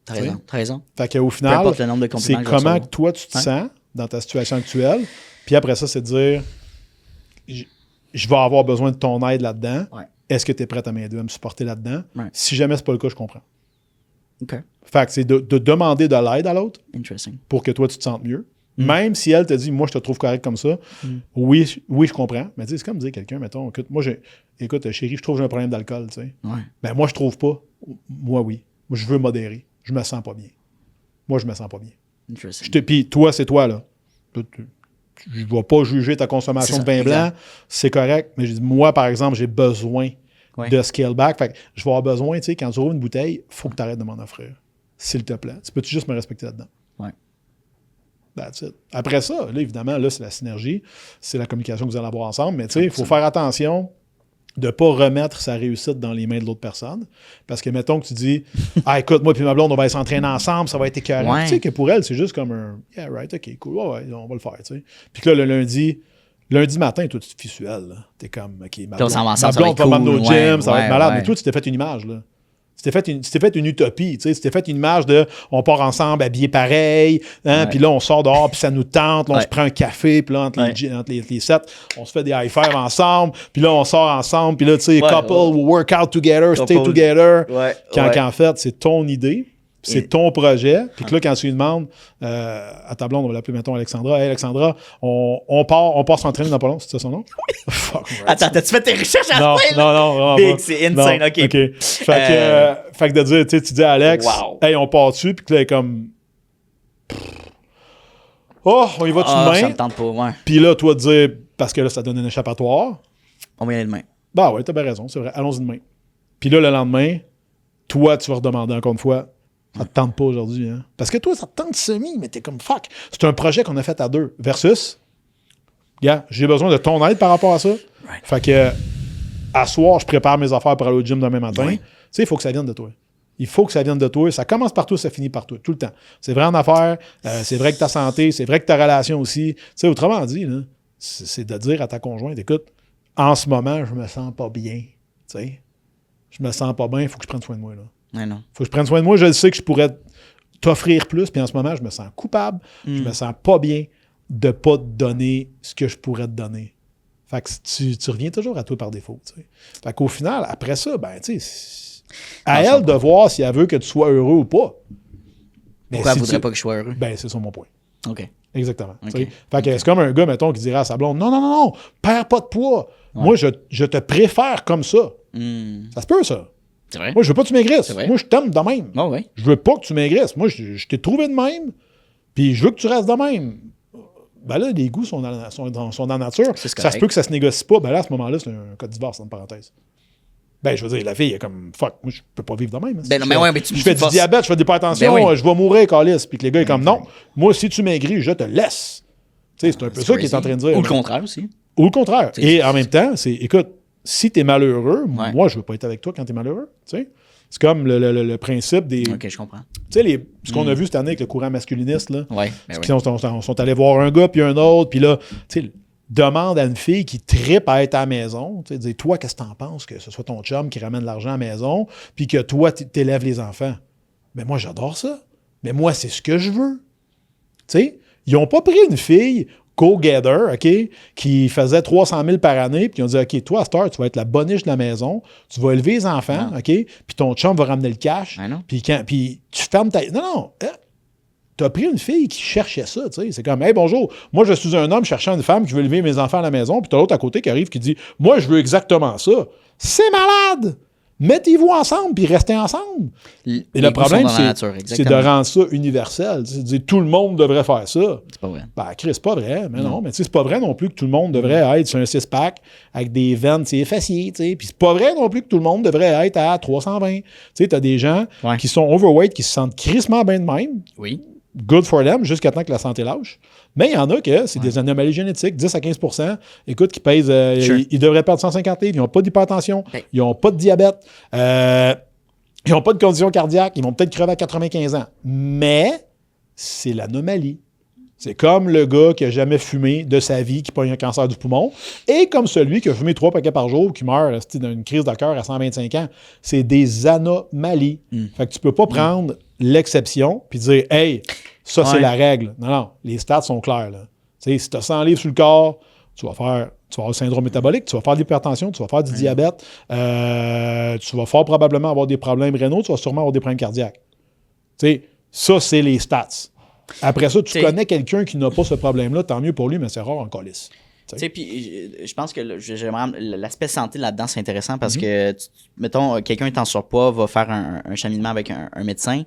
T'as raison. Fait qu'au final, le nombre de c'est comment que toi, tu te sens dans ta situation actuelle. Puis après ça, c'est de dire, je vais avoir besoin de ton aide là-dedans. Ouais. Est-ce que tu es prête à m'aider, à me supporter là-dedans? Ouais. Si jamais c'est pas le cas, je comprends. OK. Fait que c'est de demander de l'aide à l'autre pour que toi, tu te sentes mieux. Même si elle te dit, moi, je te trouve correct comme ça, oui, je comprends. Mais tu sais, c'est comme dire quelqu'un, mettons, écoute, chérie, je trouve que j'ai un problème d'alcool, tu sais. Ouais. Ben, moi, je trouve pas. Moi, oui. Moi, je veux modérer. Je me sens pas bien. Moi, je me sens pas bien. Puis toi, c'est toi, là. Je ne vais pas juger ta consommation de vin blanc. C'est correct. Mais je dis, moi, par exemple, j'ai besoin de scale back. Fait que je vais avoir besoin, tu sais, quand tu ouvres une bouteille, il faut que tu arrêtes de m'en offrir. S'il te plaît. Tu peux-tu juste me respecter là-dedans? Ouais. That's it. Après ça, là, évidemment, là, c'est la synergie. C'est la communication que vous allez avoir ensemble. Mais tu sais, il faut faire attention de ne pas remettre sa réussite dans les mains de l'autre personne. Parce que, mettons que tu dis, écoute, moi et ma blonde, on va aller s'entraîner ensemble, ça va être écœurant. Ouais. Tu sais que pour elle, c'est juste comme un, yeah, right, OK, cool, ouais, on va le faire, tu sais. Puis que là, le lundi matin, toi, tu te fisuelles, là. T'es comme, OK, ma blonde va m'amener au gym, ça va être malade. Mais toi, tu t'es fait une image, là. Tu t'es fait une utopie, tu sais. Tu t'es fait une image de, on part ensemble habillés pareil, hein, puis là, on sort dehors, puis ça nous tente, là, on se prend un café, puis là, entre les sets, on se fait des high-fives ensemble, puis là, on sort ensemble, puis là, tu sais, couple, we work out together, stay together. Quand en fait, c'est ton idée, c'est ton projet, puis que là, quand tu lui demandes à ta blonde, on va l'appeler, mettons, Alexandra, « Hey, Alexandra, on part s'entraîner dans pas long, c'est ça son nom? » Fuck, right. Attends, t'as-tu fait tes recherches à ce point? Non. Big, c'est insane, OK. Fait que de dire, tu dis à Alex, « Hey, on part dessus », puis que là, elle est comme... Oh, on y va-tu demain? Ça me tente pas, ouais. Puis là, toi, de dire, parce que là, ça donne un échappatoire. On va y aller demain. Bah ouais, t'as bien raison, c'est vrai, allons-y demain. Puis là, le lendemain, toi, tu vas redemander encore une fois, ça te tente pas aujourd'hui, hein? Parce que toi, ça te tente semi, mais t'es comme fuck. C'est un projet qu'on a fait à deux. Versus, j'ai besoin de ton aide par rapport à ça. Right. Fait que, à soir, je prépare mes affaires pour aller au gym demain matin. Oui. Tu sais, il faut que ça vienne de toi. Il faut que ça vienne de toi. Ça commence par toi, ça finit par toi, tout le temps. C'est vrai en affaires, c'est vrai que ta santé, c'est vrai que ta relation aussi. Tu sais, autrement dit, là, c'est de dire à ta conjointe, écoute, en ce moment, je me sens pas bien. Tu sais, je me sens pas bien, il faut que je prenne soin de moi, là. Ouais, non. Faut que je prenne soin de moi. Je sais que je pourrais t'offrir plus, puis en ce moment, je me sens coupable. Je me sens pas bien de pas te donner ce que je pourrais te donner. Fait que tu reviens toujours à toi par défaut. T'sais. Fait qu'au final, après ça, ben, tu sais, à elle de voir si elle veut que tu sois heureux ou pas. Pourquoi elle voudrait pas que je sois heureux? Ben, c'est ça mon point. OK. Exactement. Okay. Fait que c'est comme un gars, mettons, qui dirait à sa blonde, non, perds pas de poids. Ouais. Moi, je te préfère comme ça. Ça se peut, ça. C'est vrai. Moi, je veux pas que tu maigrisses. Moi, je t'aime de même. Oh, oui. Je veux pas que tu maigrisses. Moi, je t'ai trouvé de même, puis je veux que tu restes de même. Ben là, les goûts sont dans la nature. Ça se peut que ça se négocie pas. Ben là, à ce moment-là, c'est un cas de divorce, entre parenthèses. Ben, je veux dire, la fille est comme, fuck, moi, je peux pas vivre de même. Ben non, mais ouais, mais tu je fais du diabète, je fais de l'hypertension, je vais mourir, calice. Puis que les gars, est comme, non, moi, si tu maigris, je te laisse. Tu sais, c'est un peu ça qu'il est en train de dire. Ou le contraire aussi. Ou le contraire. Et en même temps, écoute, si t'es malheureux, moi, je veux pas être avec toi quand t'es malheureux. Tu sais, c'est comme le principe des. OK, je comprends. Tu sais, ce qu'on a vu cette année avec le courant masculiniste, là. Ouais, sont allés voir un gars puis un autre, puis là, tu sais, demande à une fille qui trippe à être à la maison, tu sais, dis, toi, qu'est-ce que t'en penses que ce soit ton chum qui ramène l'argent à la maison, puis que toi, t'élèves les enfants? Mais moi, j'adore ça. Mais moi, c'est ce que je veux. Tu sais, ils n'ont pas pris une fille go-getter, OK, qui faisait 300 000 par année, puis ils ont dit, OK, toi, à cette heure, tu vas être la boniche de la maison, tu vas élever les enfants, OK, puis ton chum va ramener le cash, puis tu fermes ta... Non, tu as pris une fille qui cherchait ça, tu sais, c'est comme, hey, bonjour, moi, je suis un homme cherchant une femme qui veut élever mes enfants à la maison, puis tu as l'autre à côté qui arrive qui dit, moi, je veux exactement ça. C'est malade! Mettez-vous ensemble, puis restez ensemble. Et le problème, c'est de rendre ça universel. C'est de dire tout le monde devrait faire ça. C'est pas vrai. Ben, Chris, c'est pas vrai. Mais non, mais c'est pas vrai non plus que tout le monde devrait être sur un 6-pack avec des veines effaciées. Puis c'est pas vrai non plus que tout le monde devrait être à 320. Tu as des gens qui sont overweight, qui se sentent crissement bien de même. Oui. Good for them, jusqu'à temps que la santé lâche. Mais il y en a que c'est des anomalies génétiques, 10 à 15%, écoute, qui pèsent, ils devraient perdre 150 livres, ils n'ont pas d'hypertension, ils n'ont pas de diabète, ils n'ont pas de condition cardiaque, ils vont peut-être crever à 95 ans. Mais c'est l'anomalie. C'est comme le gars qui n'a jamais fumé de sa vie, qui pogne un cancer du poumon, et comme celui qui a fumé 3 paquets par jour, qui meurt d'une crise de cœur à 125 ans. C'est des anomalies. Fait que tu peux pas prendre l'exception puis dire « Hey, ça, c'est la règle. » Non, les stats sont clairs. Là. Si tu as 100 livres sur le corps, tu vas avoir le syndrome métabolique, tu vas faire de l'hypertension, tu vas faire du diabète, tu vas fort probablement avoir des problèmes rénaux, tu vas sûrement avoir des problèmes cardiaques. Ça, c'est les stats. Après ça, tu connais quelqu'un qui n'a pas ce problème-là, tant mieux pour lui, mais c'est rare en calice. Puis je pense que l'aspect santé là-dedans, c'est intéressant parce que, mettons, quelqu'un est en surpoids, va faire un cheminement avec un médecin,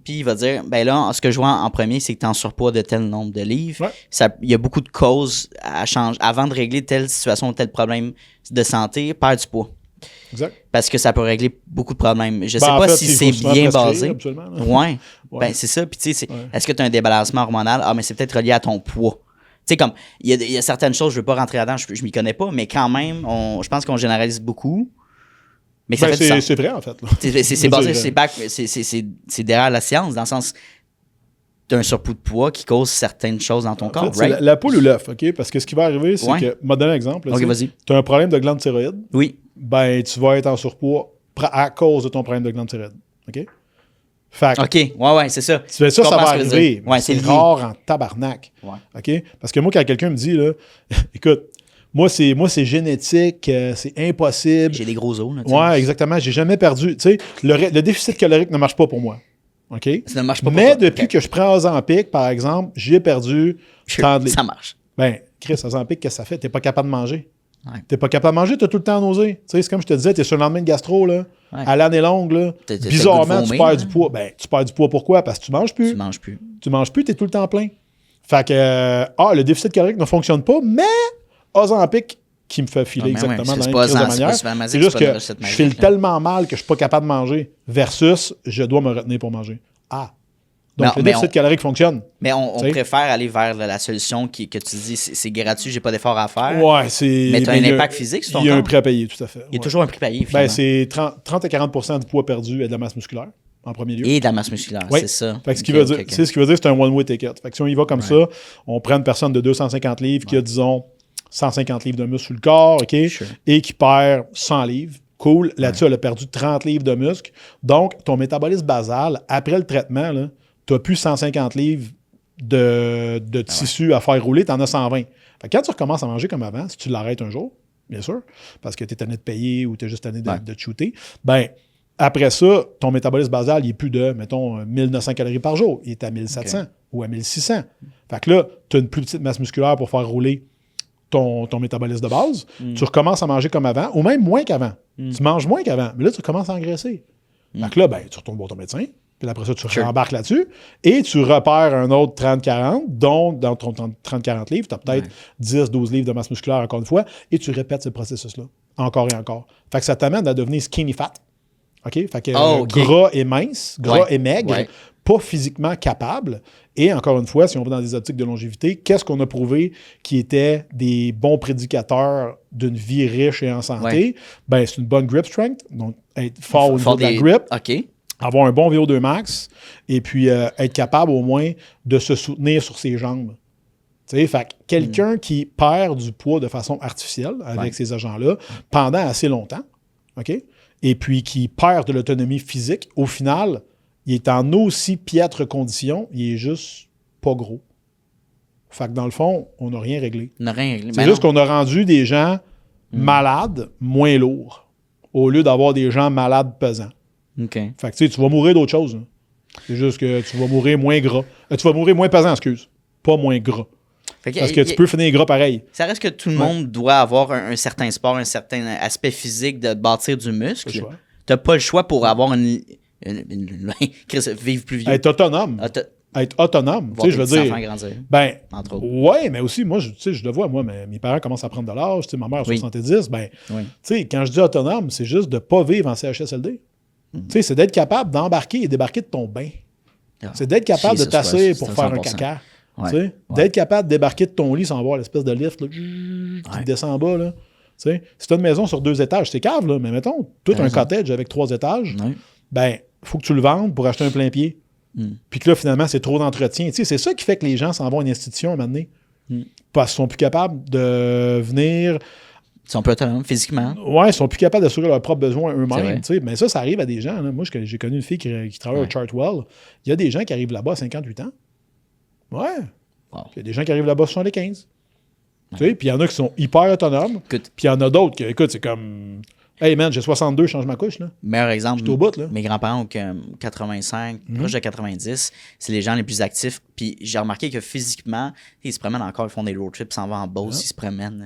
puis il va dire, ben là, ce que je vois en premier, c'est que tu es en surpoids de tel nombre de livres. Il y a beaucoup de causes à changer. Avant de régler telle situation, tel problème de santé, perds du poids. Exact. Parce que ça peut régler beaucoup de problèmes. Je sais pas si c'est bien basé. Ouais. Ben, c'est ça. Puis, tu sais, est-ce que tu as un débalancement hormonal? Ah, mais c'est peut-être relié à ton poids. Tu sais, comme, il y a certaines choses, je veux pas rentrer là-dedans, je m'y connais pas, mais quand même, je pense qu'on généralise beaucoup. Mais ça fait du sens. C'est vrai, en fait. C'est basé, c'est derrière la science, dans le sens, tu as un surplus de poids qui cause certaines choses dans ton corps, right? La poule ou l'œuf, OK? Parce que ce qui va arriver, c'est que, je vais donner un exemple. Tu as un problème de glande thyroïde. Oui. Ben, tu vas être en surpoids à cause de ton problème de glande thyroïde. OK? Fait OK, ouais, c'est ça. Ça va arriver. Ouais, c'est rare en tabarnak. Ouais. OK? Parce que moi, quand quelqu'un me dit, là, écoute, moi, c'est génétique, c'est impossible. J'ai des gros os, là. Ouais, exactement. J'ai jamais perdu. Tu sais, le déficit calorique ne marche pas pour moi. OK? Ça ne marche pas pour Mais depuis que je prends Ozempic, par exemple, j'ai perdu 30 livres. Ça marche. Ben, Chris, Ozempic, qu'est-ce que ça fait? T'es pas capable de manger. Ouais. T'es pas capable de manger, t'as tout le temps nausée. Tu sais, c'est comme je te disais, t'es sur le lendemain de gastro, là. Ouais. À l'année longue, là. Bizarrement, tu perds du poids. Ben, tu perds du poids pourquoi? Parce que tu manges plus. Tu manges plus, t'es tout le temps plein. Fait que, le déficit calorique ne fonctionne pas, mais Ozempic qui me fait filer exactement dans la même crise de manière. C'est juste que je file tellement mal que je suis pas capable de manger versus je dois me retenir pour manger. Donc, le déficit calorique fonctionne. Mais on préfère aller vers la solution que tu dis, c'est gratuit, j'ai pas d'effort à faire. Ouais, c'est... Mais tu as un impact physique sur ton corps. Il y a un prix à payer, tout à fait. Il y a toujours un prix à payer, Ben, finalement. c'est 30 à 40% du poids perdu et de la masse musculaire, en premier lieu. Et de la masse musculaire, c'est ça. Fait que ce qui veut dire, c'est un one-way ticket. Fait que si on y va comme ça, on prend une personne de 250 livres qui a, disons, 150 livres de muscle sur le corps, OK? Et qui perd 100 livres. Cool. Là-dessus, elle a perdu 30 livres de muscle. Donc, ton métabolisme basal, après le traitement, là, tu n'as plus 150 livres de tissu à faire rouler, tu en as 120. Fait que quand tu recommences à manger comme avant, si tu l'arrêtes un jour, bien sûr, parce que tu es tanné de payer ou tu es juste tanné de te shooter, ben après ça, ton métabolisme basal, il n'est plus de, mettons, 1900 calories par jour. Il est à 1700 ou à 1600. Fait que là, tu as une plus petite masse musculaire pour faire rouler ton métabolisme de base. Tu recommences à manger comme avant, ou même moins qu'avant. Tu manges moins qu'avant, mais là, tu recommences à engraisser. Fait que là, ben, tu retournes voir ton médecin, puis après ça, tu rembarques là-dessus, et tu repères un autre 30-40, dont dans ton 30-40 livres, tu as peut-être 10-12 livres de masse musculaire, encore une fois, et tu répètes ce processus-là, encore et encore. Fait que ça t'amène à devenir skinny fat. OK? Fait que gras et mince, gras et maigre, pas physiquement capable. Et encore une fois, si on va dans des optiques de longévité, qu'est-ce qu'on a prouvé qui était des bons prédicateurs d'une vie riche et en santé? Ben, c'est une bonne grip strength, donc être fort au niveau de la grip. Avoir un bon VO2 max et puis être capable au moins de se soutenir sur ses jambes. Tu sais, fait que quelqu'un qui perd du poids de façon artificielle avec ces agents-là pendant assez longtemps, OK? Et puis qui perd de l'autonomie physique, au final, il est en aussi piètre condition, il est juste pas gros. Fait que dans le fond, on n'a rien réglé. On n'a rien réglé. C'est juste qu'on a rendu des gens malades moins lourds au lieu d'avoir des gens malades pesants. Okay. Fait que tu vas mourir d'autre chose. Hein. C'est juste que tu vas mourir moins gras. Tu vas mourir moins pesant, excuse. Pas moins gras. Parce que tu peux finir gras pareil. Ça reste que tout le monde doit avoir un certain sport, un certain aspect physique de bâtir du muscle. t'as pas le choix pour avoir vivre plus vieux. Être autonome. Être autonome. Tu sais, je veux dire. Grandir, ben, entre autres. ouais, mais aussi, moi, je le vois, moi, mes parents commencent à prendre de l'âge. Tu sais, ma mère a 70. Ben, tu sais, quand je dis autonome, c'est juste de ne pas vivre en CHSLD. Tu sais, c'est d'être capable d'embarquer et débarquer de ton bain. C'est d'être capable de t'asseoir pour faire un caca. Tu sais, d'être capable de débarquer de ton lit sans voir l'espèce de lift là, qui te descend en bas. Là. Tu sais, si tu as une maison sur 2 étages, c'est cave, là, mais mettons, tout un cottage avec 3 étages, ben, il faut que tu le vendes pour acheter un plein pied. Puis que là, finalement, c'est trop d'entretien. Tu sais, c'est ça qui fait que les gens s'en vont à une institution à un moment donné. Parce qu'ils sont plus capables de venir. Ils sont plus autonomes physiquement. Ouais, ils sont plus capables d'assurer leurs propres besoins eux-mêmes. Mais ça arrive à des gens. Là. Moi, j'ai connu une fille qui travaille au Chartwell. Il y a des gens qui arrivent là-bas à 58 ans. Ouais. Wow. Il y a des gens qui arrivent là-bas à 75. Puis il y en a qui sont hyper autonomes. Puis il y en a d'autres qui, écoute, c'est comme... Hey man, j'ai 62, je change ma couche. Là. Meilleur exemple, au bout, là. Mes grands-parents ont 85, proche de 90. C'est les gens les plus actifs. Puis j'ai remarqué que physiquement, ils se promènent encore, ils font des road trips, ils s'en vont en Beauce, ils se promènent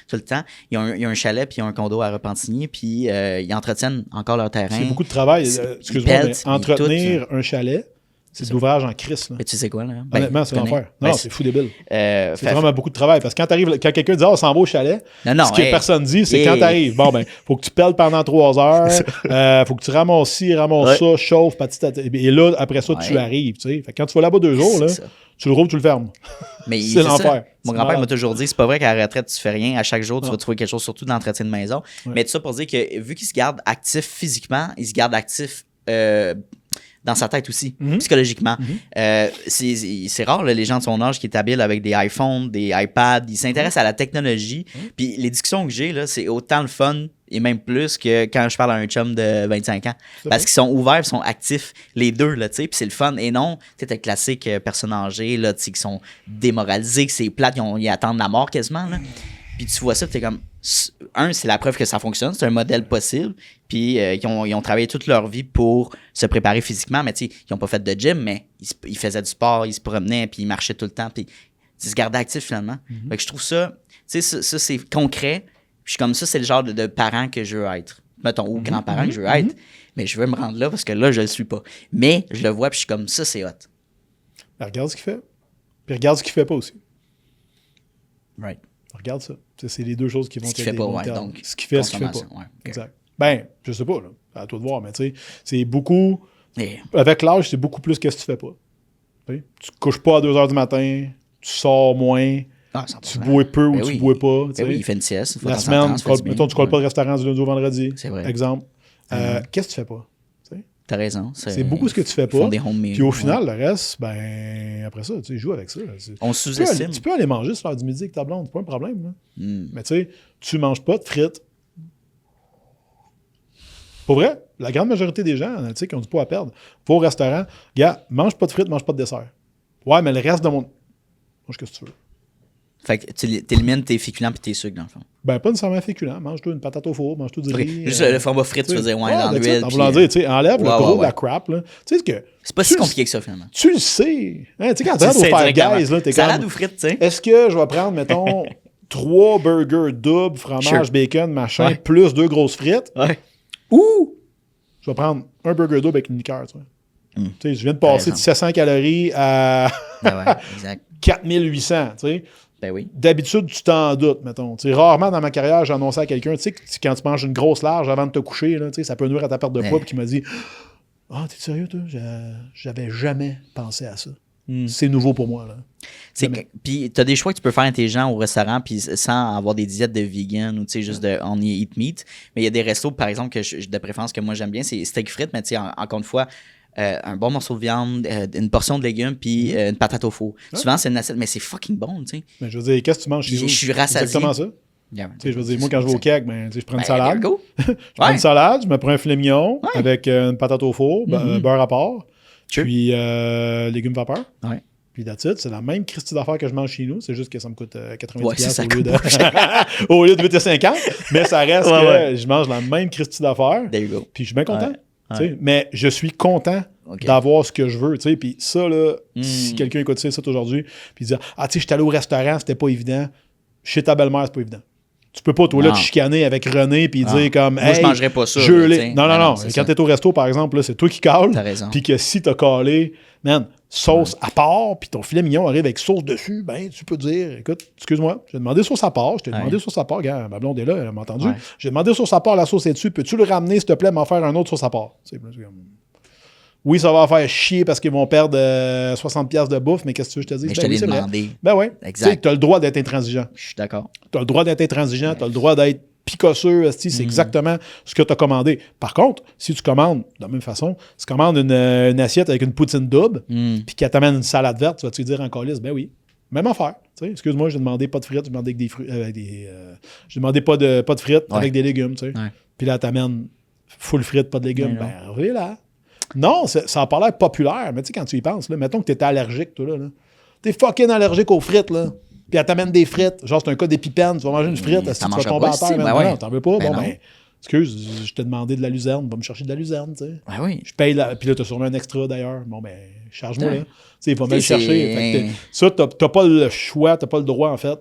tout le temps. Ils ont un chalet, puis ils ont un condo à Repentigny, puis ils entretiennent encore leur terrain. C'est beaucoup de travail. Excuse-moi, mais entretenir un chalet, c'est de l'ouvrage en crise. Mais tu sais quoi, là? Honnêtement, c'est l'enfer. Non, c'est fou débile. C'est vraiment beaucoup de travail. Parce que quand quelqu'un dit « on s'en va au chalet », ce que personne dit, c'est quand t'arrives. Bon, ben, faut que tu pelles pendant 3 heures, faut que tu ramasses ci, ramasses ça, chauffe, et là, après ça, tu arrives. Fait que quand tu vas là-bas 2 jours, là, tu le rouvres, tu le fermes. C'est l'enfer. Mon grand-père m'a toujours dit, c'est pas vrai qu'à la retraite, tu fais rien. À chaque jour, tu vas trouver quelque chose, surtout d'entretien de maison. Mais tout ça pour dire que vu qu'il se garde actif physiquement, il se garde actif dans sa tête aussi, psychologiquement. C'est rare, là, les gens de son âge qui est habile avec des iPhones, des iPads, ils s'intéressent à la technologie. Puis les discussions que j'ai, là, c'est autant le fun et même plus que quand je parle à un chum de 25 ans. Parce qu'ils sont ouverts, ils sont actifs, les deux, là, tu sais, puis c'est le fun. Et non, tu sais, t'as le classique personnes âgées, là, tu sais, qui sont démoralisées, que c'est plate, ils attendent la mort quasiment, là. Puis tu vois ça, puis t'es comme... c'est la preuve que ça fonctionne, c'est un modèle possible. Puis ils ont travaillé toute leur vie pour se préparer physiquement, mais tu sais, ils n'ont pas fait de gym, mais ils faisaient du sport, ils se promenaient, puis ils marchaient tout le temps, puis ils se gardaient actifs finalement. Fait que je trouve ça, tu sais, ça c'est concret. Puis je suis comme ça, c'est le genre de parent que je veux être. Mettons, ou grand-parent que je veux être, mais je veux me rendre là parce que là, je le suis pas. Mais je le vois, puis je suis comme ça, c'est hot. Ben, regarde ce qu'il fait. Puis regarde ce qu'il fait pas aussi. Right. Regarde ça. C'est les deux choses qui vont ce qu'il fait pas, donc. Ce qu'il fait, ce qu'il fait pas. Ouais, okay. Exact. Ben, je sais pas, là. À toi de voir, mais tu sais, c'est beaucoup. Avec l'âge, c'est beaucoup plus que ce que tu fais pas. Tu couches pas à 2 heures du matin, tu sors moins, tu bois peu ou tu bois pas. Oui, il fait une sieste. La semaine, mettons, tu colles pas de restaurant du lundi au vendredi. C'est vrai. Exemple. Qu'est-ce que tu fais pas? T'as raison. C'est beaucoup ce que tu fais pas. Puis au final, le reste, ben après ça, tu joues avec ça. On sous-estime. Tu peux aller manger sur l'heure du midi avec ta blonde, c'est pas un problème. Là. Mais tu sais, tu manges pas de frites. Pour vrai, la grande majorité des gens, tu sais, qui ont du poids à perdre, va au restaurant, gars, mange pas de frites, mange pas de dessert. Ouais, mais le reste de mon... Mange ce que tu veux. Fait que tu élimines tes féculents et tes sucres, dans le fond. Ben, pas nécessairement féculents. Mange-toi une patate au four, mange-toi du riz. Juste le format frit, tu veux dire, dans l'huile. En voulant dire, tu sais, enlève le gros de la crap, là. Tu sais que... C'est pas si compliqué que ça, finalement. Tu le sais. Hein, tu sais, quand tu rentres au Five Guys, là, t'es comme... Salade ou frites, tu sais. Est-ce que je vais prendre, mettons, 3 burgers doubles, fromage, bacon, machin, plus 2 grosses frites? Ou je vais prendre un burger double avec une liqueur, tu vois. Tu sais, je viens de passer de 700 calories à 4800, tu sais. Ben oui. D'habitude, tu t'en doutes, mettons. T'sais, rarement dans ma carrière, j'ai annoncé à quelqu'un, tu sais, quand tu manges une grosse large avant de te coucher, là, ça peut nuire à ta perte de poids, puis qui m'a dit « Ah, t'es sérieux, toi? J'avais jamais pensé à ça. C'est nouveau pour moi, là. » Puis t'as des choix que tu peux faire intelligents au restaurant puis sans avoir des diètes de vegan ou tu sais juste de on eat meat. Mais il y a des restos, par exemple, de préférence que moi j'aime bien, c'est steak frites, mais tu sais, encore une fois, un bon morceau de viande, une portion de légumes, puis une patate au four. Souvent, c'est une assiette, mais c'est fucking bon, tu sais. Mais je veux dire, qu'est-ce que tu manges chez vous? Je suis rassasié. C'est exactement ça. Je veux dire, moi, quand je vais au keg, je prends une salade. Je prends une salade, je me prends un filet mignon avec une patate au four, beurre à part, puis légumes vapeur. Puis that's it, c'est la même Christie d'affaires que je mange chez nous, c'est juste que ça me coûte 90$ au lieu de 8,50$. Mais ça reste que je mange la même Christie d'affaires. Puis je suis bien content. Mais je suis content d'avoir ce que je veux. Puis ça, là, si quelqu'un écoute ça aujourd'hui, puis dit « Ah, tu sais, j'étais allé au restaurant, c'était pas évident. Chez ta belle-mère, c'est pas évident. » Tu peux pas, toi, là, Non. te chicaner avec René puis dire comme. Moi, je hey, mangerais pas ça. je là, l'ai. t'sais. Non, non, non. c'est Quand ça. t'es au resto, par exemple, là, c'est toi qui cales. T'as raison. Puis que si t'as calé, man, sauce à part, puis ton filet mignon arrive avec sauce dessus, ben, tu peux dire, écoute, excuse-moi, j'ai demandé sauce à part, je t'ai demandé sauce à part, regarde, ma blonde est là, elle m'a entendu. Ouais. J'ai demandé sauce à part, la sauce est dessus, peux-tu le ramener, s'il te plaît, m'en faire un autre sauce à part? C'est comme... Oui, ça va faire chier parce qu'ils vont perdre 60$ de bouffe, mais qu'est-ce que tu veux que je te dise? Mais je te oui, l'ai c'est vrai. demandé. Ben oui. Exact. Tu sais, tu as le droit d'être intransigeant. Je suis d'accord. Tu as le droit d'être intransigeant, tu as le droit d'être picosseux, esti, c'est exactement ce que tu as commandé. Par contre, si tu commandes, de la même façon, si tu commandes une assiette avec une poutine double, puis qu'elle t'amène une salade verte, tu vas-tu dire en calice, ben oui, même affaire. Tu sais, excuse-moi, j'ai demandé pas de frites, j'ai demandé avec des fruits, j'ai demandé pas de frites avec des légumes, tu sais. Ouais. Puis là, t'amènes full frites, pas de légumes, Mais non. ben oui là. Non, ça a pas l'air populaire, mais tu sais, quand tu y penses, là, mettons que t'étais allergique, toi, là. T'es fucking allergique aux frites, là. Puis elle t'amène des frites. Genre, c'est un cas d'épipène. Tu vas manger une frite, si tu vas mangeras tomber pas à terre. ici, Ben ben ouais. non, t'en veux pas. Ben Bon, non. ben, excuse, je t'ai demandé de la luzerne. Va me chercher de la luzerne, tu sais. Ben oui. Je paye la. Puis là, t'as sûrement un extra d'ailleurs. Bon, ben, charge-moi, Ouais. là. Tu sais, il va me le C'est- chercher. Fait que ça, t'as pas le choix, t'as pas le droit, en fait,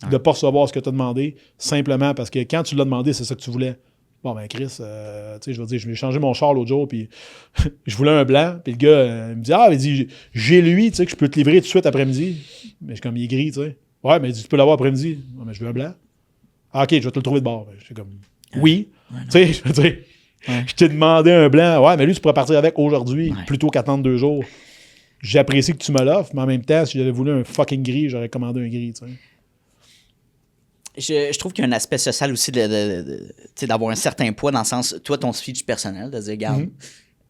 de pas recevoir ce que t'as demandé, simplement parce que quand tu l'as demandé, c'est ça que tu voulais. Bon, ben, Chris, tu sais, je veux dire, je vais changer mon char l'autre jour, puis je voulais un blanc, puis le gars, il me dit, il dit, j'ai lui, tu sais, que je peux te livrer tout de suite après-midi. Mais comme il est gris, tu sais. Ouais, mais il dit, tu peux l'avoir après-midi. Ouais, mais je veux un blanc. Ah, ok, je vais te le trouver de bord. Je suis comme, oui. Tu sais, je veux dire, je t'ai demandé un blanc. Ouais, mais lui, tu pourrais partir avec aujourd'hui, plutôt qu'attendre 2 jours. J'apprécie que tu me l'offres, mais en même temps, si j'avais voulu un fucking gris, j'aurais commandé un gris, tu sais. Je trouve qu'il y a un aspect social aussi tu sais, d'avoir un certain poids dans le sens, toi, ton speech personnel, de dire, regarde,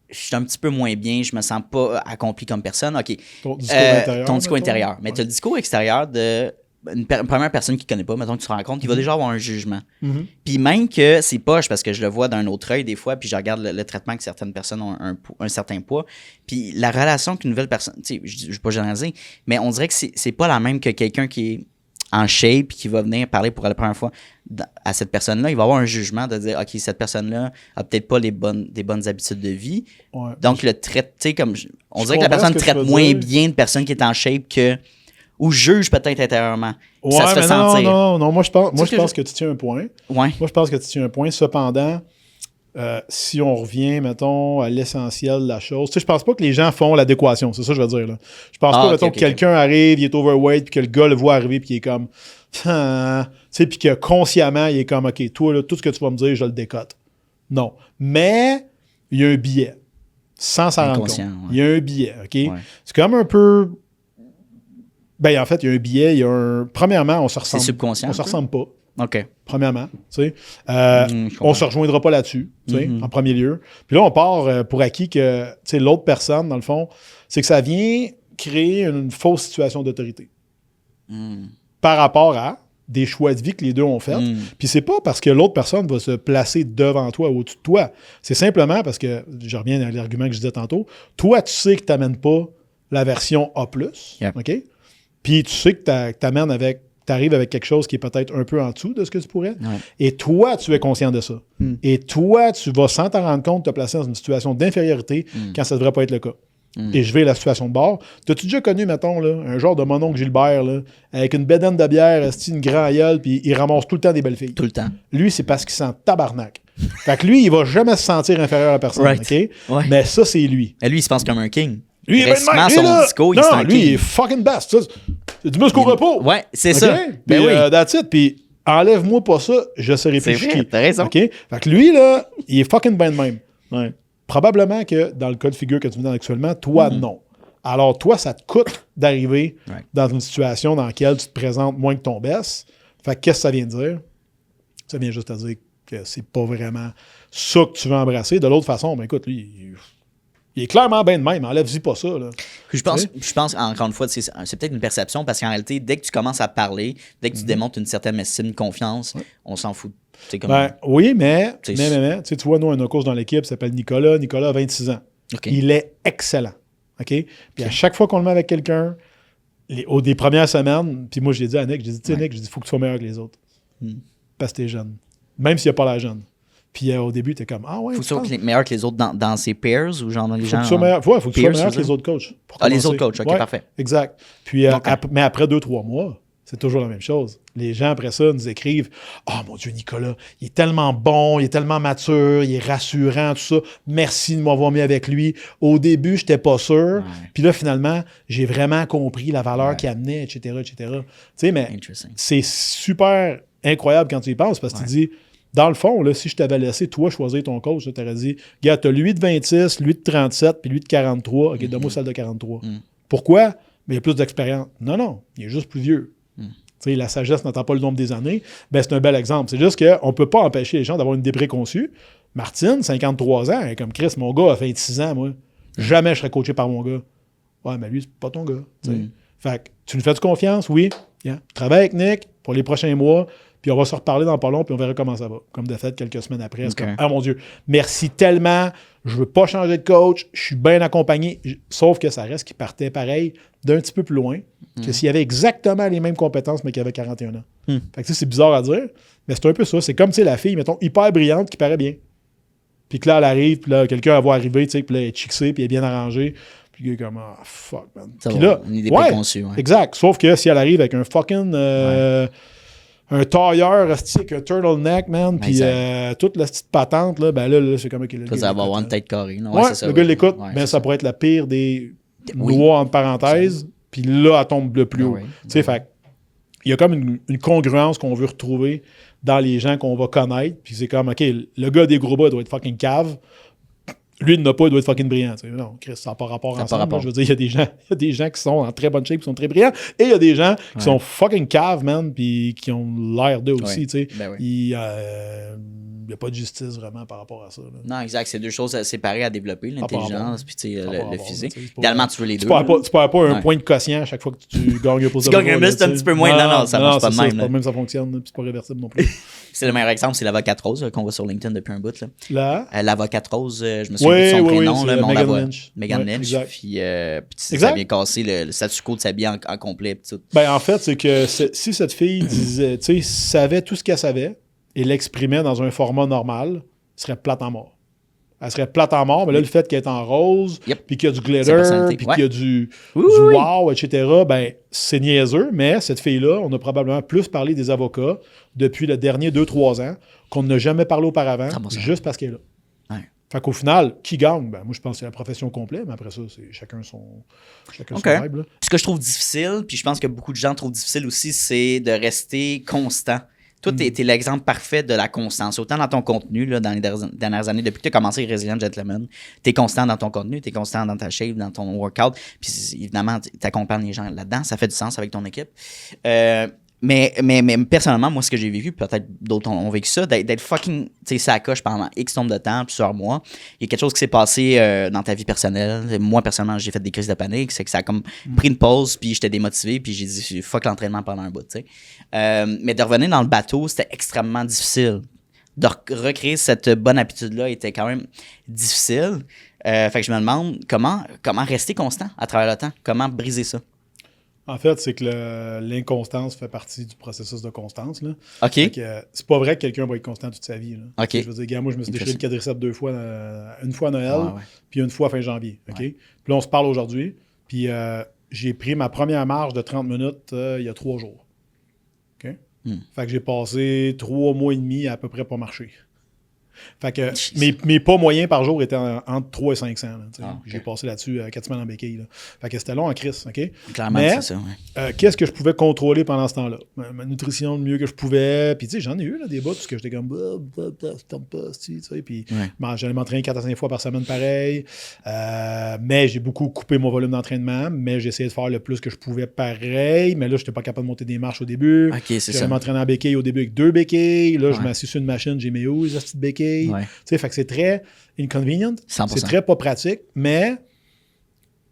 je suis un petit peu moins bien, je me sens pas accompli comme personne. OK. Ton discours intérieur. Ton discours mettons. intérieur. Mais tu as le discours extérieur de une première personne qui connaît pas, mettons que tu te rencontres, qui va déjà avoir un jugement. Puis même que c'est poche, parce que je le vois d'un autre œil des fois, puis je regarde le traitement que certaines personnes ont un certain poids. Puis la relation qu'une nouvelle personne, tu sais, je ne veux pas généraliser, mais on dirait que c'est pas la même que quelqu'un qui est en shape qui va venir parler pour la première fois à cette personne-là. Il va avoir un jugement de dire, OK, cette personne-là a peut-être pas des bonnes habitudes de vie. Ouais. Donc, le traite, tu sais, comme on Je dirait que la comprends personne ce que tu traite veux moins dire. bien une personne qui est en shape que. Ou juge peut-être intérieurement. Puis Ouais, ça se fait mais sentir. non, moi je pense, Tu sais que pense que tu tiens un point. Ouais. Moi, je pense que tu tiens un point. Cependant, si on revient, mettons, à l'essentiel de la chose, tu sais, je pense pas que les gens font l'adéquation. C'est ça que je veux dire, là. Je pense pas, ok, mettons, ok, que quelqu'un arrive, il est overweight, puis que le gars le voit arriver, puis il est comme... tu sais, puis que consciemment, il est comme, OK, toi, là, tout ce que tu vas me dire, je le décote. Non. Mais, il y a un billet. Sans s'en rendre compte. Inconscient, ouais. Il y a un billet, OK? Ouais. C'est comme un peu... Ben, en fait, il y a un billet, il y a un... Premièrement, on se ressemble. C'est subconscient. On se un peu? ressemble pas. OK. Premièrement, tu sais. je comprends. On se rejoindra pas là-dessus, tu sais, en premier lieu. Puis là, on part pour acquis que, tu sais, l'autre personne, dans le fond, c'est que ça vient créer une fausse situation d'autorité par rapport à des choix de vie que les deux ont fait. Puis c'est pas parce que l'autre personne va se placer devant toi ou au-dessus de toi. C'est simplement parce que, je reviens à l'argument que je disais tantôt, toi, tu sais que tu n'amènes pas la version A+, Yep. OK? Puis tu sais que tu amènes avec t'arrives avec quelque chose qui est peut-être un peu en dessous de ce que tu pourrais. Ouais. Et toi, tu es conscient de ça. Et toi, tu vas, sans t'en rendre compte, te placer dans une situation d'infériorité quand ça ne devrait pas être le cas. Et je vais à la situation de bord. T'as-tu déjà connu, mettons, là, un genre de mononcle Gilbert, là, avec une bédaine de bière, une grand gueule, puis il ramasse tout le temps des belles filles? Tout le temps. Lui, c'est parce qu'il sent tabarnak. Fait que lui, il va jamais se sentir inférieur à la personne. Right. OK? Ouais. Mais ça, c'est lui. Et lui, il se pense comme un king. Lui, il est Précisément, ben de même. son Lui, là, discours, non, c'est un lui, il king. est fucking best. Ça, c'est du muscle au repos. Ouais, c'est OK? ça. Puis, Ben oui. that's it. Puis, enlève-moi pas ça, je serai C'est plus vrai, chiqui. t'as raison. OK? Fait que lui, là, il est fucking ben de même. Ouais. Probablement que dans le cas de figure que tu me donnes actuellement, toi, non. Alors, toi, ça te coûte d'arriver dans une situation dans laquelle tu te présentes moins que ton best. Fait que qu'est-ce que ça vient dire? Ça vient juste à dire que c'est pas vraiment ça que tu veux embrasser. De l'autre façon, ben écoute, lui, il est clairement bien de même. Enlève-y pas ça, là. Je pense, encore une fois, c'est peut-être une perception parce qu'en réalité, dès que tu commences à parler, dès que tu démontres une certaine estime, une confiance, on s'en fout. C'est comme... Ben, oui, mais tu C'est- sais, tu vois, nous, on a un coach dans l'équipe qui s'appelle Nicolas. Nicolas a 26 ans. OK. Il est excellent. OK? Puis à chaque fois qu'on le met avec quelqu'un, des premières semaines, puis moi, j'ai dit à Nick, j'ai dit, tu sais, Nick, il faut que tu sois meilleur que les autres. Parce que t'es jeune. Même s'il n'y a pas la jeune. Puis au début, t'es comme, ah ouais. Faut que tu sois meilleur que les autres dans ses peers ou genre dans les Faut gens. que tu sois meilleur, faut que tu sois peers, meilleur tu que veux les autres coachs. pour Ah, les commencer. autres coachs, OK, Ouais, parfait. Exact. Puis, Donc, mais après 2-3 mois, c'est toujours la même chose. Les gens, après ça, nous écrivent « Oh mon Dieu, Nicolas, il est tellement bon, il est tellement mature, il est rassurant, tout ça. Merci de m'avoir mis avec lui. Au début, je n'étais pas sûr. Puis là, finalement, j'ai vraiment compris la valeur qu'il amenait, etc., etc. » Tu sais, mais c'est super incroyable quand tu y penses parce que tu dis, dans le fond, là, si je t'avais laissé, toi, choisir ton coach, tu aurais dit « Regarde, tu as lui de 26, lui de 37, puis lui de 43. OK, donne-moi celle de 43. Pourquoi? Mais il a plus d'expérience. Non, il est juste plus vieux. La sagesse n'attend pas le nombre des années. Ben, c'est un bel exemple. C'est juste qu'on ne peut pas empêcher les gens d'avoir une idée préconçue. Martine, 53 ans, comme Chris, mon gars a 26 ans, moi. Jamais je serais coaché par mon gars. Ouais, mais lui, c'est pas ton gars. Fait que tu nous fais-tu confiance? Oui. Travaille avec Nick pour les prochains mois, puis on va se reparler dans pas long, puis on verra comment ça va. Comme de fait, quelques semaines après, c'est comme, ah mon Dieu, merci tellement, je veux pas changer de coach, je suis bien accompagné, sauf que ça reste qu'il partait pareil d'un petit peu plus loin que s'il avait exactement les mêmes compétences, mais qu'il avait 41 ans. Fait que c'est bizarre à dire, mais c'est un peu ça. C'est comme, la fille, mettons, hyper brillante qui paraît bien. Puis que là, elle arrive, puis là, quelqu'un va voir arriver, puis là, elle est chixée, puis elle est bien arrangée. Puis il est comme, ah, fuck, man. Puis là, une idée préconçue. Exact. Sauf que si elle arrive avec un fucking... un tailleur, un turtleneck, man, puis toute la petite patente, là, ben là c'est comme... Ça va avoir une tête carrée. Le gars l'écoute, mais ça pourrait être la pire des lois, entre parenthèses, puis là, elle tombe le plus haut. Tu sais, fait il y a comme une congruence qu'on veut retrouver dans les gens qu'on va connaître, puis c'est comme, OK, le gars des gros bas doit être fucking cave, lui, il n'a pas, il doit être fucking brillant. T'sais. Non, Chris, ça n'a pas rapport ensemble. Je veux dire, il y a des gens qui sont en très bonne shape, qui sont très brillants, et il y a des gens qui sont fucking caves, man, puis qui ont l'air d'eux aussi. Il n'y a pas de justice vraiment par rapport à ça. Là. Non, exact. C'est deux choses séparées à développer, l'intelligence puis le physique. Idéalement, tu veux les deux. Tu ne perds pas un point de quotient à chaque fois que tu gagnes un poste de Tu gagnes un muscle un petit peu moins. Non, ça marche pas de même. C'est pas même, ça fonctionne, puis c'est pas réversible non plus. C'est le meilleur exemple, c'est l'avocate Rose qu'on voit sur LinkedIn depuis un bout. L'avocate Rose, je me souviens plus de son prénom. Megan Lynch. Megan Lynch. Puis ça vient casser le statu quo de sa vie en complet. Ben, en fait, c'est que si cette fille disait, tu sais, savait tout ce qu'elle savait et l'exprimait dans un format normal, elle serait plate en mort. Elle serait plate en mort, mais là, le fait qu'elle est en rose, puis qu'il y a du glitter, puis qu'il y a du wow, etc., ben, c'est niaiseux, mais cette fille-là, on a probablement plus parlé des avocats depuis le dernier 2-3 ans qu'on n'a jamais parlé auparavant, juste parce qu'elle est là. Fait qu'au final, qui gagne? Ben, moi, je pense que c'est la profession complète, mais après ça, c'est chacun son vibe. Là. Ce que je trouve difficile, puis je pense que beaucoup de gens trouvent difficile aussi, c'est de rester constant. Toi, t'es l'exemple parfait de la constance. Autant dans ton contenu, là, dans les dernières années, depuis que tu as commencé Resilient Gentleman, t'es constant dans ton contenu, t'es constant dans ta shape, dans ton workout. Puis évidemment, t'accompagnes les gens là-dedans. Ça fait du sens avec ton équipe. Mais personnellement, moi, ce que j'ai vécu, peut-être d'autres ont vécu ça, d'être fucking, tu sais, ça coche pendant X nombre de temps, plusieurs mois. Il y a quelque chose qui s'est passé dans ta vie personnelle. Moi, personnellement, j'ai fait des crises de panique. C'est que ça a comme pris une pause, puis j'étais démotivé, puis j'ai dit fuck l'entraînement pendant un bout, tu sais. Mais de revenir dans le bateau, c'était extrêmement difficile. De recréer cette bonne habitude-là était quand même difficile. Fait que je me demande comment rester constant à travers le temps, comment briser ça. En fait, c'est que l'inconstance fait partie du processus de constance. Là. OK. C'est pas vrai que quelqu'un va être constant toute sa vie. Là. OK. Je veux dire, moi, je me suis déchiré le quadriceps 2 fois, une fois à Noël, puis une fois fin janvier. OK? Puis là, on se parle aujourd'hui, puis j'ai pris ma première marche de 30 minutes il y a 3 jours. OK? Fait que j'ai passé 3 mois et demi à peu près pour marcher. Fait que mes pas moyens par jour étaient entre 3 et 500. Là, j'ai passé là-dessus 4 semaines en béquille. Là. Fait que c'était long en crise. Okay? Clairement, mais, c'est ça. Qu'est-ce que je pouvais contrôler pendant ce temps-là? Ma nutrition le mieux que je pouvais. Puis, tu sais, j'en ai eu là, des bouts parce que j'étais comme, puis j'allais m'entraîner 4 à 5 fois par semaine pareil. Mais j'ai beaucoup coupé mon volume d'entraînement. Mais j'ai essayé de faire le plus que je pouvais pareil. Mais là, je n'étais pas capable de monter des marches au début. Okay, j'allais m'entraîner en béquille au début avec 2 béquilles. Là, je m'assis sur une machine, j'ai mes houilles, cette béquille. Fait que c'est très inconvenient, 100%. C'est très pas pratique, mais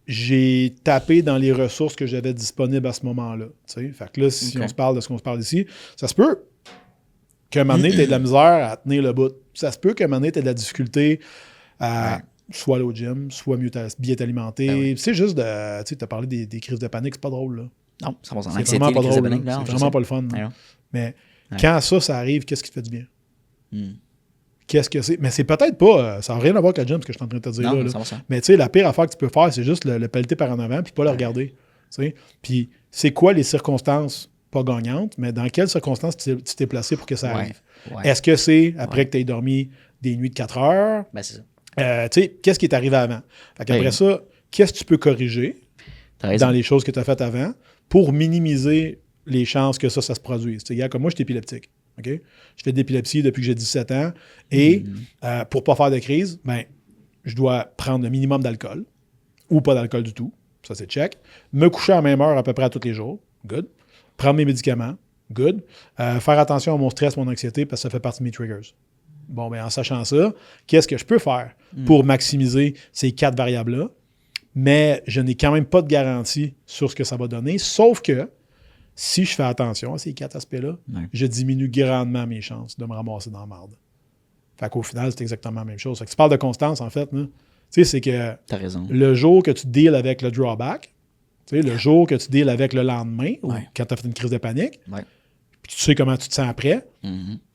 j'ai tapé dans les ressources que j'avais disponibles à ce moment-là. Fait que là, si on se parle de ce qu'on se parle ici, ça se peut qu'à un moment donné, tu aies de la misère à tenir le bout. Ça se peut qu'à un moment donné, tu aies de la difficulté à soit aller au gym, soit bien t'alimenter. C'est juste de... Tu as parlé des crises de panique, c'est pas drôle. Là. Non, 100%. C'est vraiment pas drôle. C'est vraiment pas le fun. Mais quand ça arrive, qu'est-ce qui te fait du bien? Qu'est-ce que c'est? Mais c'est peut-être pas... ça n'a rien à voir avec le gym, ce que je suis en train de te dire. Non, là. Mais tu sais, la pire affaire que tu peux faire, c'est juste le pelleter par en avant puis pas le regarder. T'sais? Puis c'est quoi les circonstances pas gagnante, mais dans quelles circonstances tu t'es placé pour que ça arrive? Ouais. Est-ce que c'est après que tu aies dormi des nuits de 4 heures? Ben, c'est ça. Tu sais, qu'est-ce qui est arrivé avant? Fait qu'après ça, qu'est-ce que tu peux corriger dans les choses que tu as faites avant pour minimiser les chances que ça se produise? Tu sais, comme moi, je suis épileptique. Okay? Je fais de l'épilepsie depuis que j'ai 17 ans et pour pas faire de crise, ben, je dois prendre le minimum d'alcool ou pas d'alcool du tout. Ça, c'est check. Me coucher à la même heure à peu près à tous les jours. Good. Prendre mes médicaments. Good. Faire attention à mon stress, mon anxiété, parce que ça fait partie de mes triggers. Bon, bien, en sachant ça, qu'est-ce que je peux faire pour maximiser ces 4 variables-là? Mais je n'ai quand même pas de garantie sur ce que ça va donner, sauf que si je fais attention à ces 4 aspects-là, je diminue grandement mes chances de me ramasser dans la marde. Fait qu'au final, c'est exactement la même chose. Fait que tu parles de constance, en fait. Tu sais, c'est que t'as raison. Le jour que tu deals avec le drawback, tu sais, le jour que tu deals avec le lendemain, ou quand tu as fait une crise de panique, puis tu sais comment tu te sens après,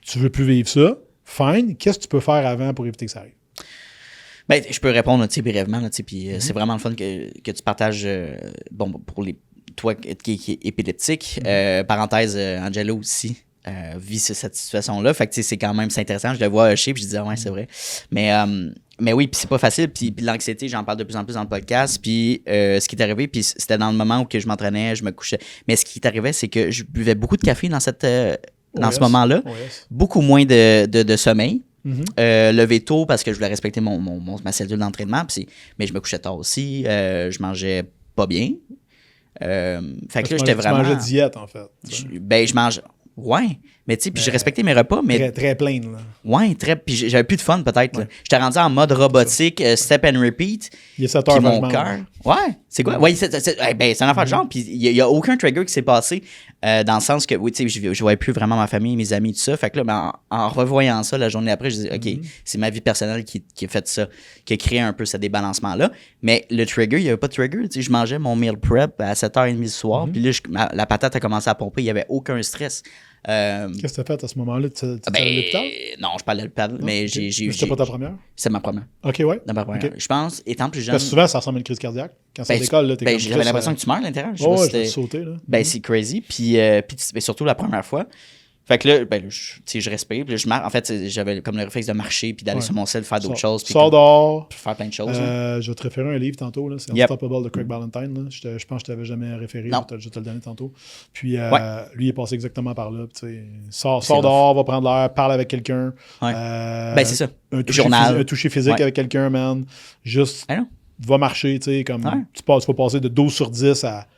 tu veux plus vivre ça, fine. Qu'est-ce que tu peux faire avant pour éviter que ça arrive? Ben, je peux répondre brièvement, puis c'est vraiment le fun que tu partages, pour toi qui est épileptique. Parenthèse, Angelo aussi vit cette situation-là. Fait que c'est quand même intéressant. Je le vois hocher, puis je dis, ouais, c'est vrai. Mais oui, puis c'est pas facile. Puis l'anxiété, j'en parle de plus en plus dans le podcast. Puis ce qui est arrivé, puis c'était dans le moment où que je m'entraînais, je me couchais. Mais ce qui est arrivé, c'est que je buvais beaucoup de café dans ce moment-là. Beaucoup moins de sommeil. Lever tôt parce que je voulais respecter ma cellule d'entraînement. Mais je me couchais tard aussi. Je mangeais pas bien. Fait que là, j'étais vraiment. Tu mangeais diète, en fait. Je mange. Ouais. Mais tu sais, puis j'ai respecté mes repas. Mais très, très plein, là. Ouais, très. Puis j'avais plus de fun, peut-être. Ouais. J'étais rendu en mode robotique, step and repeat. Il y a 7 heures mon cœur. Ouais, c'est quoi? Ouais, c'est un affaire de genre. Puis il n'y a aucun trigger qui s'est passé dans le sens que, oui, tu sais, je voyais plus vraiment ma famille, mes amis, tout ça. Fait que là, en revoyant ça la journée après, je dis, OK, c'est ma vie personnelle qui a fait ça, qui a créé un peu ce débalancement-là. Mais le trigger, il n'y avait pas de trigger. Tu sais, je mangeais mon meal prep à 7h30 du soir. Puis là, la patate a commencé à pomper. Il n'y avait aucun stress. Qu'est-ce que tu as fait à ce moment-là? Tu étais à l'hôpital? Non, je parle de l'hôpital, mais j'ai. C'était pas ta première? C'est ma première. OK, ouais. Ma première. Okay. Je pense, étant plus jeune. Parce que souvent, ça ressemble à une crise cardiaque. Quand ça décolle, là, t'es j'avais l'impression que tu meurs à l'intérieur. Je vais sauter, là. C'est crazy. Puis surtout la première fois. Fait que là, je respire, puis là, je marche. En fait, j'avais comme le réflexe de marcher, puis d'aller sur mon sel, faire d'autres choses. Sors dehors. Faire plein de choses. Je vais te référer un livre tantôt, là. C'est Unstoppable de Craig Ballantyne. Là. Je pense que je t'avais jamais référé. Je vais te le donner tantôt. Puis lui, il est passé exactement par là. Sors dehors, va prendre l'air, parle avec quelqu'un. C'est ça. Un toucher physique avec quelqu'un, man. Juste, va marcher, tu sais, comme tu vas passer de 12 sur 10 à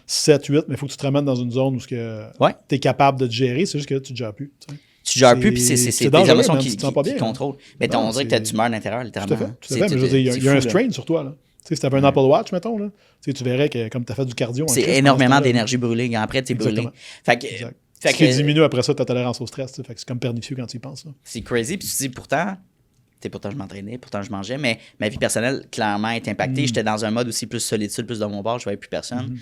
7, 8, mais il faut que tu te ramènes dans une zone où tu es capable de te gérer, c'est juste que tu ne gères plus. Tu ne gères plus, puis c'est des émotions qui contrôlent. Mais on dirait que tu meurs à l'intérieur, littéralement. Tout à fait, mais je veux dire, il y a un strain sur toi, là. Si tu avais un Apple Watch, mettons, là, tu verrais que comme tu as fait du cardio... C'est énormément d'énergie brûlée. Après, tu es brûlé. Ce qui diminue après ça ta tolérance au stress. Fait que c'est comme pernicieux quand tu y penses. C'est crazy, puis tu te dis pourtant je m'entraînais, pourtant je mangeais, mais ma vie personnelle, clairement, est impactée. J'étais dans un mode aussi plus solitude, plus de mon bord, je ne voyais plus personne.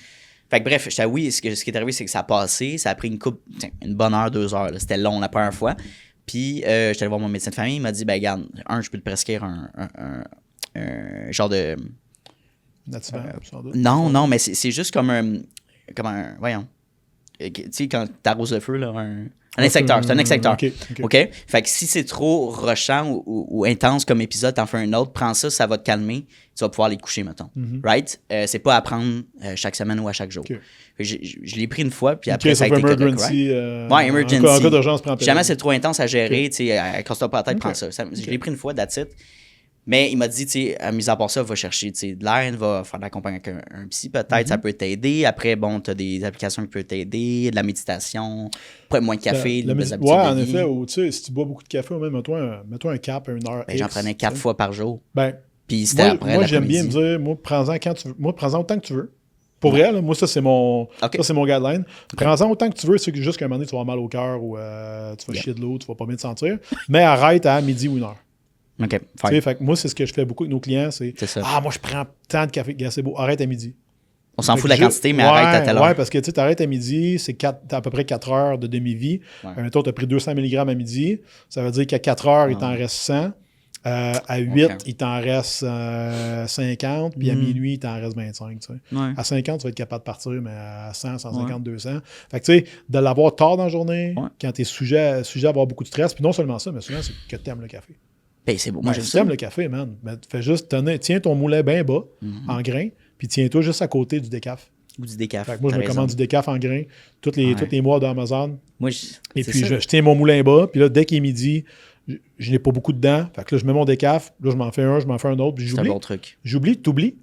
Fait que bref, ce qui est arrivé, c'est que ça a passé, ça a pris une bonne heure, 2 heures. Là. C'était long la première fois. Puis, j'étais allé voir mon médecin de famille, il m'a dit, regarde, je peux te prescrire un genre de... Non, mais c'est juste comme un voyons. Tu sais, quand t'arroses le feu, là, un insecteur, c'est un insecteur. OK? Fait que si c'est trop rushant ou intense comme épisode, t'en fais un autre, prends ça, ça va te calmer, tu vas pouvoir les coucher, mettons. Right? C'est pas à prendre chaque semaine ou à chaque jour. Je l'ai pris une fois, puis après, ça a été emergency. Emergency. En cas d'urgence, prends jamais c'est trop intense à gérer, tu sais, casse-toi pas la tête, prends ça. Je l'ai pris une fois, that's it. Mais il m'a dit, tu sais, mis à part ça, va chercher de l'aide, va faire de l'accompagnement avec un psy, peut-être, ça peut t'aider. Après, bon, tu as des applications qui peuvent t'aider, de la méditation, moins de café, des habitudes de vie. En effet, ou tu sais, si tu bois beaucoup de café, ou même mets-toi un cap à 1 heure. J'en prenais 4 fois par jour. Puis c'était après. Moi, j'aime bien me dire, prends-en quand tu veux. Moi, prends-en autant que tu veux. Pour vrai, là, moi, ça, c'est mon guideline. Prends-en autant que tu veux, c'est juste qu'à un moment donné, tu vas avoir mal au cœur ou tu vas chier de l'eau, tu vas pas bien te sentir. Mais arrête à midi ou 1 heure. OK, fine. Fait que moi, c'est ce que je fais beaucoup avec nos clients, c'est moi, je prends tant de café, c'est beau, arrête à midi. On s'en fout de la quantité, mais arrête à telle heure. Ouais, parce que tu arrêtes à midi, t'as à peu près 4 heures de demi-vie. Mettons, tu as pris 200 mg à midi, ça veut dire qu'à 4 heures, il t'en reste 100. À 8, OK. il t'en reste 50, puis à minuit, il t'en reste 25. Tu sais. Ouais. À 50, tu vas être capable de partir, mais à 100, 150, 200. Fait que tu sais, de l'avoir tard dans la journée, quand tu es sujet à avoir beaucoup de stress, puis non seulement ça, mais souvent, c'est que tu aimes le café. Ben, c'est beau. Moi, j'aime Si ça. t'aimes le café, man, ben, fais juste tiens ton moulin bien bas, en grains, puis tiens-toi juste à côté du décaf. Ou du décaf. Fait que moi, je me commande du décaf en grains tous les mois d'Amazon. Moi, Et puis, je tiens mon moulin bas. Puis là, dès qu'il est midi, je n'ai pas beaucoup dedans. Fait que là, je mets mon décaf. Là, je m'en fais un autre. Puis c'est un bon truc. t'oublies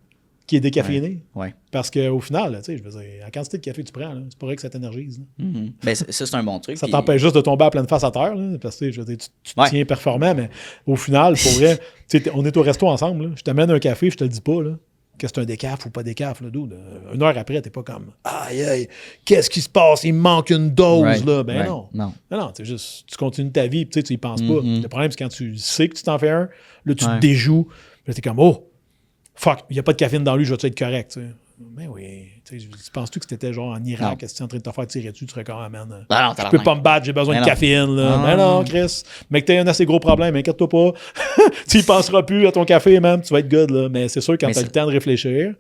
qu'il est décaféiné. Ouais. Parce qu'au final, tu sais, je veux dire, la quantité de café que tu prends, là, c'est pas vrai que ça t'énergise. Ben, ça, c'est un bon truc. Ça t'empêche juste de tomber à pleine face à terre. Là, parce que je veux dire, tu te tiens performant, mais au final, pour vrai, on est au resto ensemble. Là, je t'amène un café, je te le dis pas. Là. Que c'est un décaf ou pas décaf, là, dude. Une heure après, t'es pas comme aïe, aïe, qu'est-ce qui se passe? Il me manque une dose, là. Ben non. Non, c'est juste, tu continues ta vie, tu y penses pas. Le problème, c'est quand tu sais que tu t'en fais un, là, tu te déjoues, là, t'es comme, oh, fuck, il n'y a pas de caféine dans lui, je vais être correct, tu sais. Mais oui, tu penses-tu que c'était genre en Irak, que si tu es en train de te faire tirer dessus, tu serais quand même, man. Je peux pas me battre, j'ai besoin de caféine, là. Mais non, Chris, mais que t'as un assez gros problème, inquiète-toi pas. Tu y penseras plus à ton café, même, tu vas être good, là. Mais c'est sûr, quand tu as le temps de réfléchir,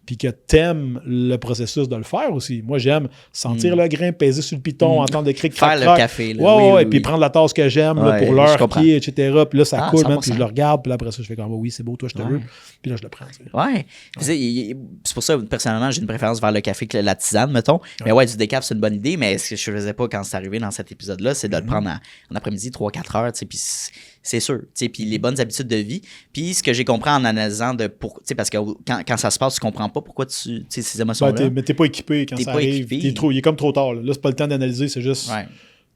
puis que t'aimes le processus de le faire aussi. Moi, j'aime sentir le grain, peser sur le piton, entendre le cric, faire crac, le café, là. Ouais, puis prendre la tasse que j'aime là, pour l'heure qui est, etc. Puis là, ça coule, man, puis je le regarde, puis après ça, je fais comme, oui, c'est beau, toi, je te veux. Puis là, je le prends. Ouais. C'est pour ça, personnellement, j'ai une préférence vers le café que la tisane, mettons. Mais ouais, du décaf, c'est une bonne idée, mais ce que je faisais pas quand c'est arrivé dans cet épisode-là, c'est de le prendre en après-midi, 3-4 heures, tu sais, puis c'est sûr, tu sais, puis les bonnes habitudes de vie. Puis ce que j'ai compris en analysant tu sais, parce que quand ça se passe, tu comprends pas pourquoi tu sais, ces émotions-là. Mais t'es pas équipé quand ça arrive. Il est comme trop tard. Là, c'est pas le temps d'analyser, c'est juste... Ouais.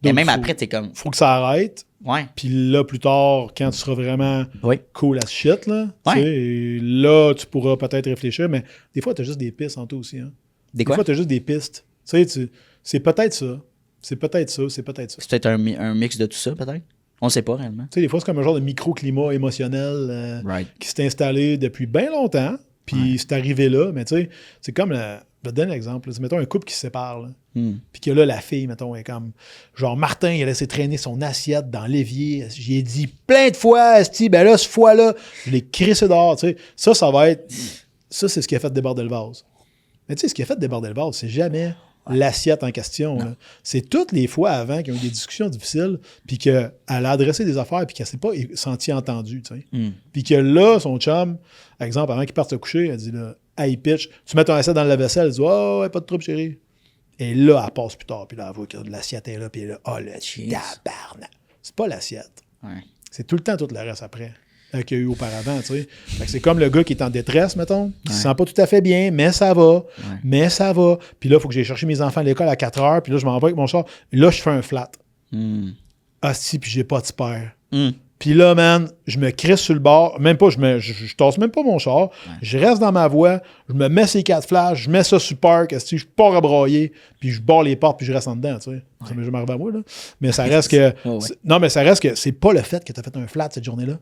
Et même après, t'es comme... Faut que ça arrête. Ouais. Puis là, plus tard, quand tu seras vraiment cool as shit, là, et là, tu pourras peut-être réfléchir, mais des fois, t'as juste des pistes en toi aussi. Hein. Des fois, t'as juste des pistes. Tu sais, c'est peut-être ça. C'est peut-être ça. C'est peut-être un mix de tout ça, peut-être? On sait pas, réellement. Tu sais, des fois, c'est comme un genre de microclimat émotionnel qui s'est installé depuis bien longtemps, puis c'est arrivé là, mais tu sais, c'est comme... Je vais te donner un exemple. C'est, mettons, un couple qui se sépare. Puis que là, la fille, mettons, est comme... Genre, Martin, il a laissé traîner son assiette dans l'évier. J'y ai dit plein de fois, Asti, ben là, cette fois-là, je l'ai crissé dehors, tu sais. Ça va être... Ça, c'est ce qui a fait déborder le vase. Mais tu sais, ce qui a fait déborder le vase, c'est jamais l'assiette en question. Là. C'est toutes les fois avant qu'il y a eu des discussions difficiles, puis qu'elle a adressé des affaires, puis qu'elle ne s'est pas sentie entendue, tu sais. Puis que là, son chum, par exemple, avant qu'il parte se coucher, elle dit là, hey, pitch, tu mets ton assiette dans le lave-vaisselle, elle dit oh, ouais, pas de trouble, chérie. Et là, elle passe plus tard, puis là, elle voit que l'assiette est là, puis elle est là, oh, le tabarnak. C'est pas l'assiette. C'est tout le temps tout le reste après qu'il y a eu auparavant, tu sais. Fait que c'est comme le gars qui est en détresse, mettons, qui se sent pas tout à fait bien, mais ça va, Puis là, il faut que j'aille chercher mes enfants à l'école à 4 heures, puis là, je m'en vais avec mon char. Et là, je fais un flat. Asti, puis j'ai pas de spare. Puis là, man, je me crisse sur le bord. Même pas, je tasse même pas mon char. Je reste dans ma voie. Je me mets ces 4 flashs. Je mets ça sur park. Je pars à broyer. Puis je barre les portes. Puis je reste en dedans, tu sais. Ça m'est jamais arrivé à moi, là. Mais ça reste que... Non, mais ça reste que c'est pas le fait que tu as fait un flat cette journée-là.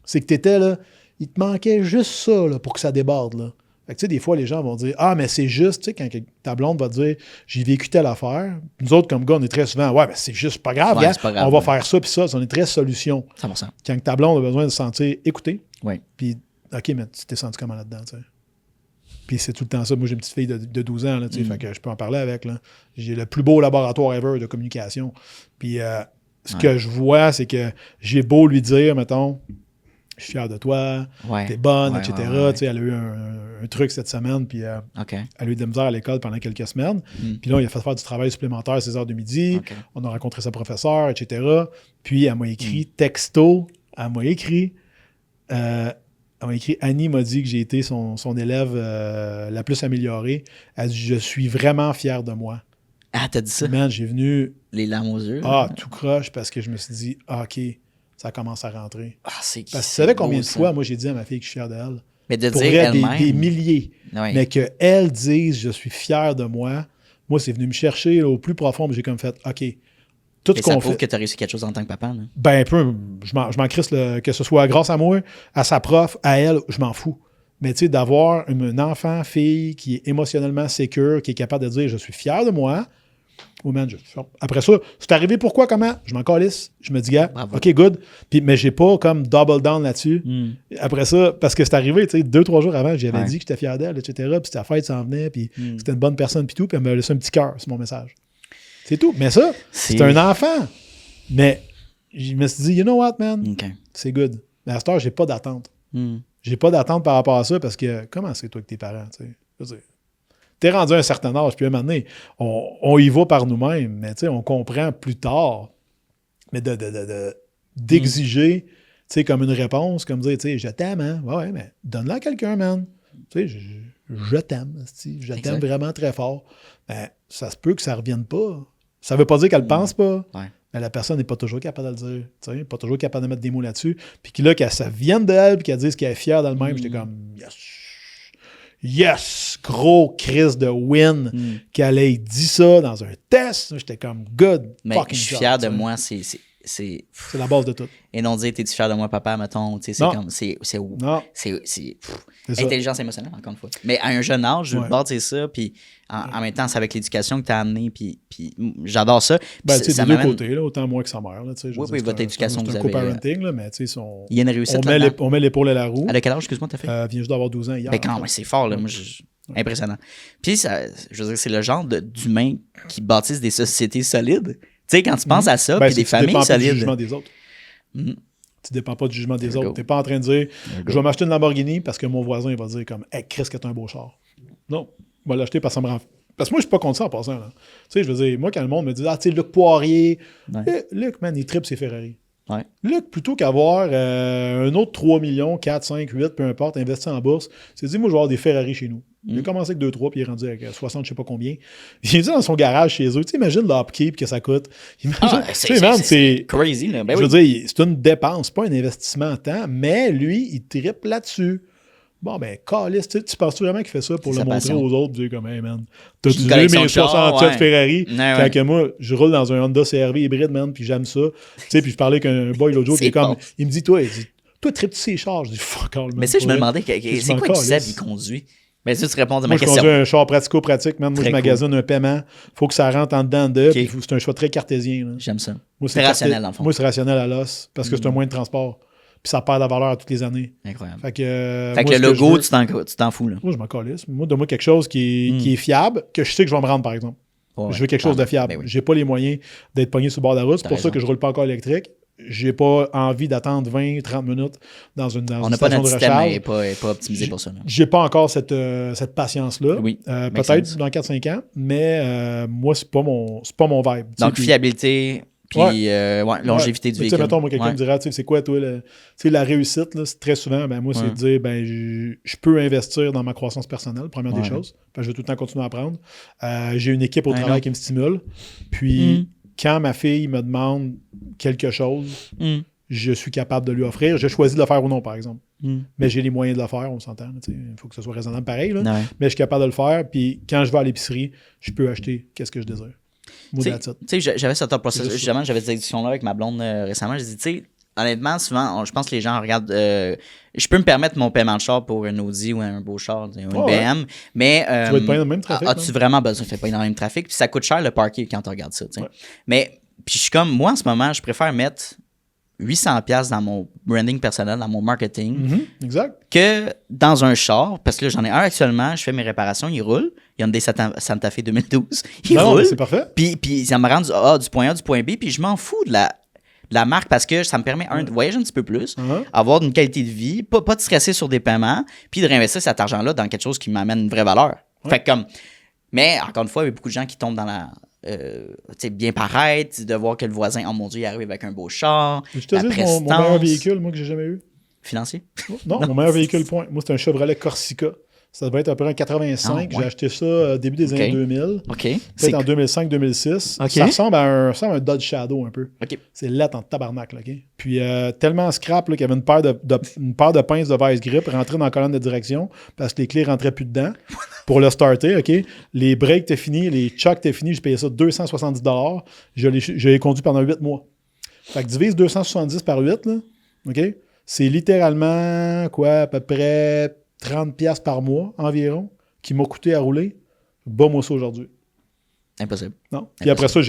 C'est que tu étais là... Il te manquait juste ça, là, pour que ça déborde, là. Fait que, tu sais, des fois, les gens vont dire « Ah, mais c'est juste, tu sais, quand ta blonde va dire « J'ai vécu telle affaire. » Nous autres, comme gars, on est très souvent « Ouais, mais c'est juste pas grave, c'est pas grave, on va faire ça, puis ça. » On est très solution. 100%. Quand ta blonde a besoin de se sentir écoutée, oui. Puis, OK, mais tu t'es senti comment là-dedans, tu sais? Puis c'est tout le temps ça. Moi, j'ai une petite fille de 12 ans, là, tu sais, fait que je peux en parler avec, là. J'ai le plus beau laboratoire ever de communication. Puis ce que je vois, c'est que j'ai beau lui dire, mettons, je suis fier de toi, t'es bonne, etc. Tu sais, elle a eu un truc cette semaine, puis elle a eu de la misère à l'école pendant quelques semaines. Puis là, il a fait faire du travail supplémentaire à 16h de midi. On a rencontré sa professeure, etc. Puis elle m'a écrit texto, elle m'a écrit, Annie m'a dit que j'ai été son élève la plus améliorée. Elle dit, je suis vraiment fier de moi. Ah, t'as dit ça? Man, j'ai venu... Les larmes aux yeux. Tout croche, parce que je me suis dit, OK, ça commence à rentrer. Parce que tu savais combien de fois, moi, j'ai dit à ma fille que je suis fier d'elle. Mais de pour dire vrai, elle-même. des milliers. Mais qu'elle dise, je suis fier de moi. Moi, c'est venu me chercher là, au plus profond, mais j'ai comme fait, OK, tout ce qu'on fait... Ça prouve que tu as réussi quelque chose en tant que papa, là. Ben, un peu, je m'en crisse, que ce soit grâce à moi, à sa prof, à elle, je m'en fous. Mais tu sais, d'avoir un enfant, fille, qui est émotionnellement sécure, qui est capable de dire, je suis fier de moi, Oh man, après ça, c'est arrivé pourquoi, comment? Je m'en calisse. Je me dis, gars, Bravo. OK, good. Puis, mais j'ai pas comme double down là-dessus. Après ça, parce que c'est arrivé, tu sais, 2-3 jours avant, j'avais dit que j'étais fier d'elle, etc. Puis sa fête s'en venait, puis c'était une bonne personne, puis tout. Puis elle m'a laissé un petit cœur sur mon message. C'est tout. Mais ça, c'est un enfant. Mais je me suis dit, you know what, man? Okay. C'est good. Mais à cette heure, j'ai pas d'attente. J'ai pas d'attente par rapport à ça parce que comment c'est toi que tes parents, tu sais? Je veux dire, t'es rendu à un certain âge, puis à un moment donné, on y va par nous-mêmes, mais tu sais, on comprend plus tard. Mais d'exiger, tu sais, comme une réponse, comme dire, tu sais, je t'aime, hein? Ouais, mais donne-la à quelqu'un, man. Tu sais, je t'aime, je t'aime vraiment très fort. Ben, ça se peut que ça revienne pas. Ça veut pas dire qu'elle pense pas. Ouais. Mais la personne n'est pas toujours capable de le dire. T'sais, pas toujours capable de mettre des mots là-dessus. Puis que là, que ça vienne d'elle, puis qu'elle dise qu'elle est fière d'elle-même, j'étais comme yes! Yes! Gros crise de win qu'elle ait dit ça dans un test. J'étais comme good. Mais Fucking je suis job, fier de t'sais. moi, C'est la base de tout. Et non dire, t'es-tu fier de moi, papa, mettons, tu sais, c'est Non. comme, c'est Non. ça. intelligence émotionnelle, encore une fois. Mais à un jeune âge, je veux bâtir ça, puis en même temps, c'est avec l'éducation que t'as amené, puis j'adore ça. Puis Ben, tu sais, ça des deux m'amène- côtés, là, autant moi que sa mère. Là, je veux dire, votre éducation que c'est vous un avez, co-parenting, là, mais tu sais, Il y a une réussite on là-dedans. met l'épaule à la roue. À quel âge, excuse-moi, t'as fait? Elle vient juste d'avoir 12 ans hier. Ben quand même, c'est fort, là. Moi, impressionnant. Puis, je veux dire, c'est le genre d'humains qui bâtissent des sociétés solides. Tu sais, quand tu penses à ça, puis des familles Tu dépends pas du solides. jugement des autres. Tu dépends pas du jugement des There you autres. go. Tu n'es pas en train de dire je vais m'acheter une Lamborghini parce que mon voisin il va dire comme hey, Chris, que t'as un beau char. Non, je vais l'acheter parce que ça me rend. Parce que moi, je suis pas contre ça en passant. Là. Tu sais, je veux dire, moi, quand le monde me dit ah, tu sais, Luc Poirier, Luc, man, il tripe ses Ferrari. Ouais. Luc, plutôt qu'avoir un autre 3 millions, 4, 5, 8, peu importe, investi en bourse, c'est dit, moi, je vais avoir des Ferrari chez nous. Il a commencé avec 2-3, puis il est rendu avec 60, je sais pas combien. Il est dit dans son garage chez eux. Tu sais, imagine l'upkeep que ça coûte. Imagine, c'est crazy, là. Ben je veux dire, c'est une dépense, pas un investissement en temps, mais lui, il trippe là-dessus. Bon, ben, calice, tu penses-tu vraiment qu'il fait ça pour le montrer passion. aux autres, dire comme, hey, man, t'as-tu vu collection mes de chars, 67 ouais. Ferrari? Ouais, Quand ouais. que moi, je roule dans un Honda CR-V hybride, man, puis j'aime ça. Tu sais, puis je parlais avec un boy l'autre jour, puis il est comme, bon. il me dit, toi, tripes-tu ces chars? Je dis, fuck all, man. Mais ça, je me pour vrai. demandais, c'est quoi que Seb, il conduit? Mais ça, tu réponds à ma Moi, je question. conduis un char pratico-pratique, man. Moi, Très je magasine un paiement. Faut que ça rentre en dedans de. Okay. C'est un choix très cartésien. Là. J'aime ça. Moi, C'est rationnel, dans le fond. Moi, c'est rationnel à l'os parce que c'est un moyen de transport. Puis ça perd de la valeur toutes les années. Incroyable. Fait que, Fait que moi, le ce je logo, veux- tu t'en fous, là. Moi, je m'en calisse. Moi, donne-moi quelque chose qui est fiable, que je sais que je vais me rendre, par exemple. Ouais, Je veux quelque chose de fiable. Ben oui. J'ai pas les moyens d'être pogné sur le bord de la route. C'est T'as pour ça raison. que je roule pas encore électrique. J'ai pas envie d'attendre 20-30 minutes dans une On n'a pas station notre de système, recharge. n'est pas optimisé pour ça. Là. J'ai pas encore cette patience-là. Oui, makes peut-être sense. dans 4-5 ans, mais moi, c'est pas mon vibe. Tu sais, Donc, puis- fiabilité, puis longévité du Tu sais, véhicule. mettons, moi, quelqu'un Ouais. me dira, tu sais, c'est quoi, toi, tu sais, la réussite, là, c'est très souvent, ben, moi, c'est de dire, ben, je peux investir dans ma croissance personnelle, première des choses, parce que je vais tout le temps continuer à apprendre. J'ai une équipe au travail non. qui me stimule. Puis, quand ma fille me demande quelque chose, je suis capable de lui offrir. Je choisis de le faire ou non, par exemple. Mais j'ai les moyens de le faire, on s'entend. Il faut que ce soit raisonnable pareil. Là. Ouais. Mais je suis capable de le faire. Puis quand je vais à l'épicerie, je peux acheter qu'est-ce que je désire. Moi, Tu that's it. sais, j'avais cette processus, C'est juste justement, j'avais cette discussion-là avec ma blonde récemment. J'ai dit, tu sais, honnêtement, souvent, je pense que les gens regardent. Je peux me permettre mon paiement de char pour un Audi ou un beau char, ou une BM, mais. Tu vas être payé dans le même trafic. As-tu vraiment besoin de faire payer dans le même trafic? Puis ça coûte cher le parking quand tu regardes ça. Tu sais. Ouais. Mais, puis je suis comme, moi en ce moment, je préfère mettre 800$ dans mon branding personnel, dans mon marketing, Exact. que dans un char, parce que là, j'en ai un actuellement, je fais mes réparations, il roule. Il y a une des Santa Fe 2012. Il Non, roule. mais c'est parfait. Puis ça me rend du point A du point B, puis je m'en fous de la marque parce que ça me permet, de voyager un petit peu plus, avoir une qualité de vie, pas de stresser sur des paiements, puis de réinvestir cet argent-là dans quelque chose qui m'amène une vraie valeur. Fait que comme... Mais encore une fois, il y a beaucoup de gens qui tombent dans la... tu sais, bien paraître, de voir que le voisin, oh mon Dieu, il arrive avec un beau char, Je te la dis, mon meilleur prestance. véhicule, moi, que j'ai jamais eu. Financier? Non, mon meilleur véhicule, point. Moi, c'est un Chevrolet Corsica. Ça devait être à peu près en 85. Ah, ouais. J'ai acheté ça début des années 2000. OK. Peut-être en 2005-2006. OK. Ça ressemble à un Dodge Shadow un peu. OK. C'est laid en tabarnak. Là, OK? Puis tellement scrap là, qu'il y avait une paire de pinces de vice grip rentrées dans la colonne de direction parce que les clés rentraient plus dedans pour le starter. OK? Les brakes étaient finis, les chocks étaient finis. Je payais ça 270$. Je l'ai conduit pendant 8 mois. Fait que divise 270 par 8, là, OK? C'est littéralement, quoi, à peu près 30$ par mois environ qui m'a coûté à rouler. Bas moi ça aujourd'hui. Impossible. Non. Puis après ça,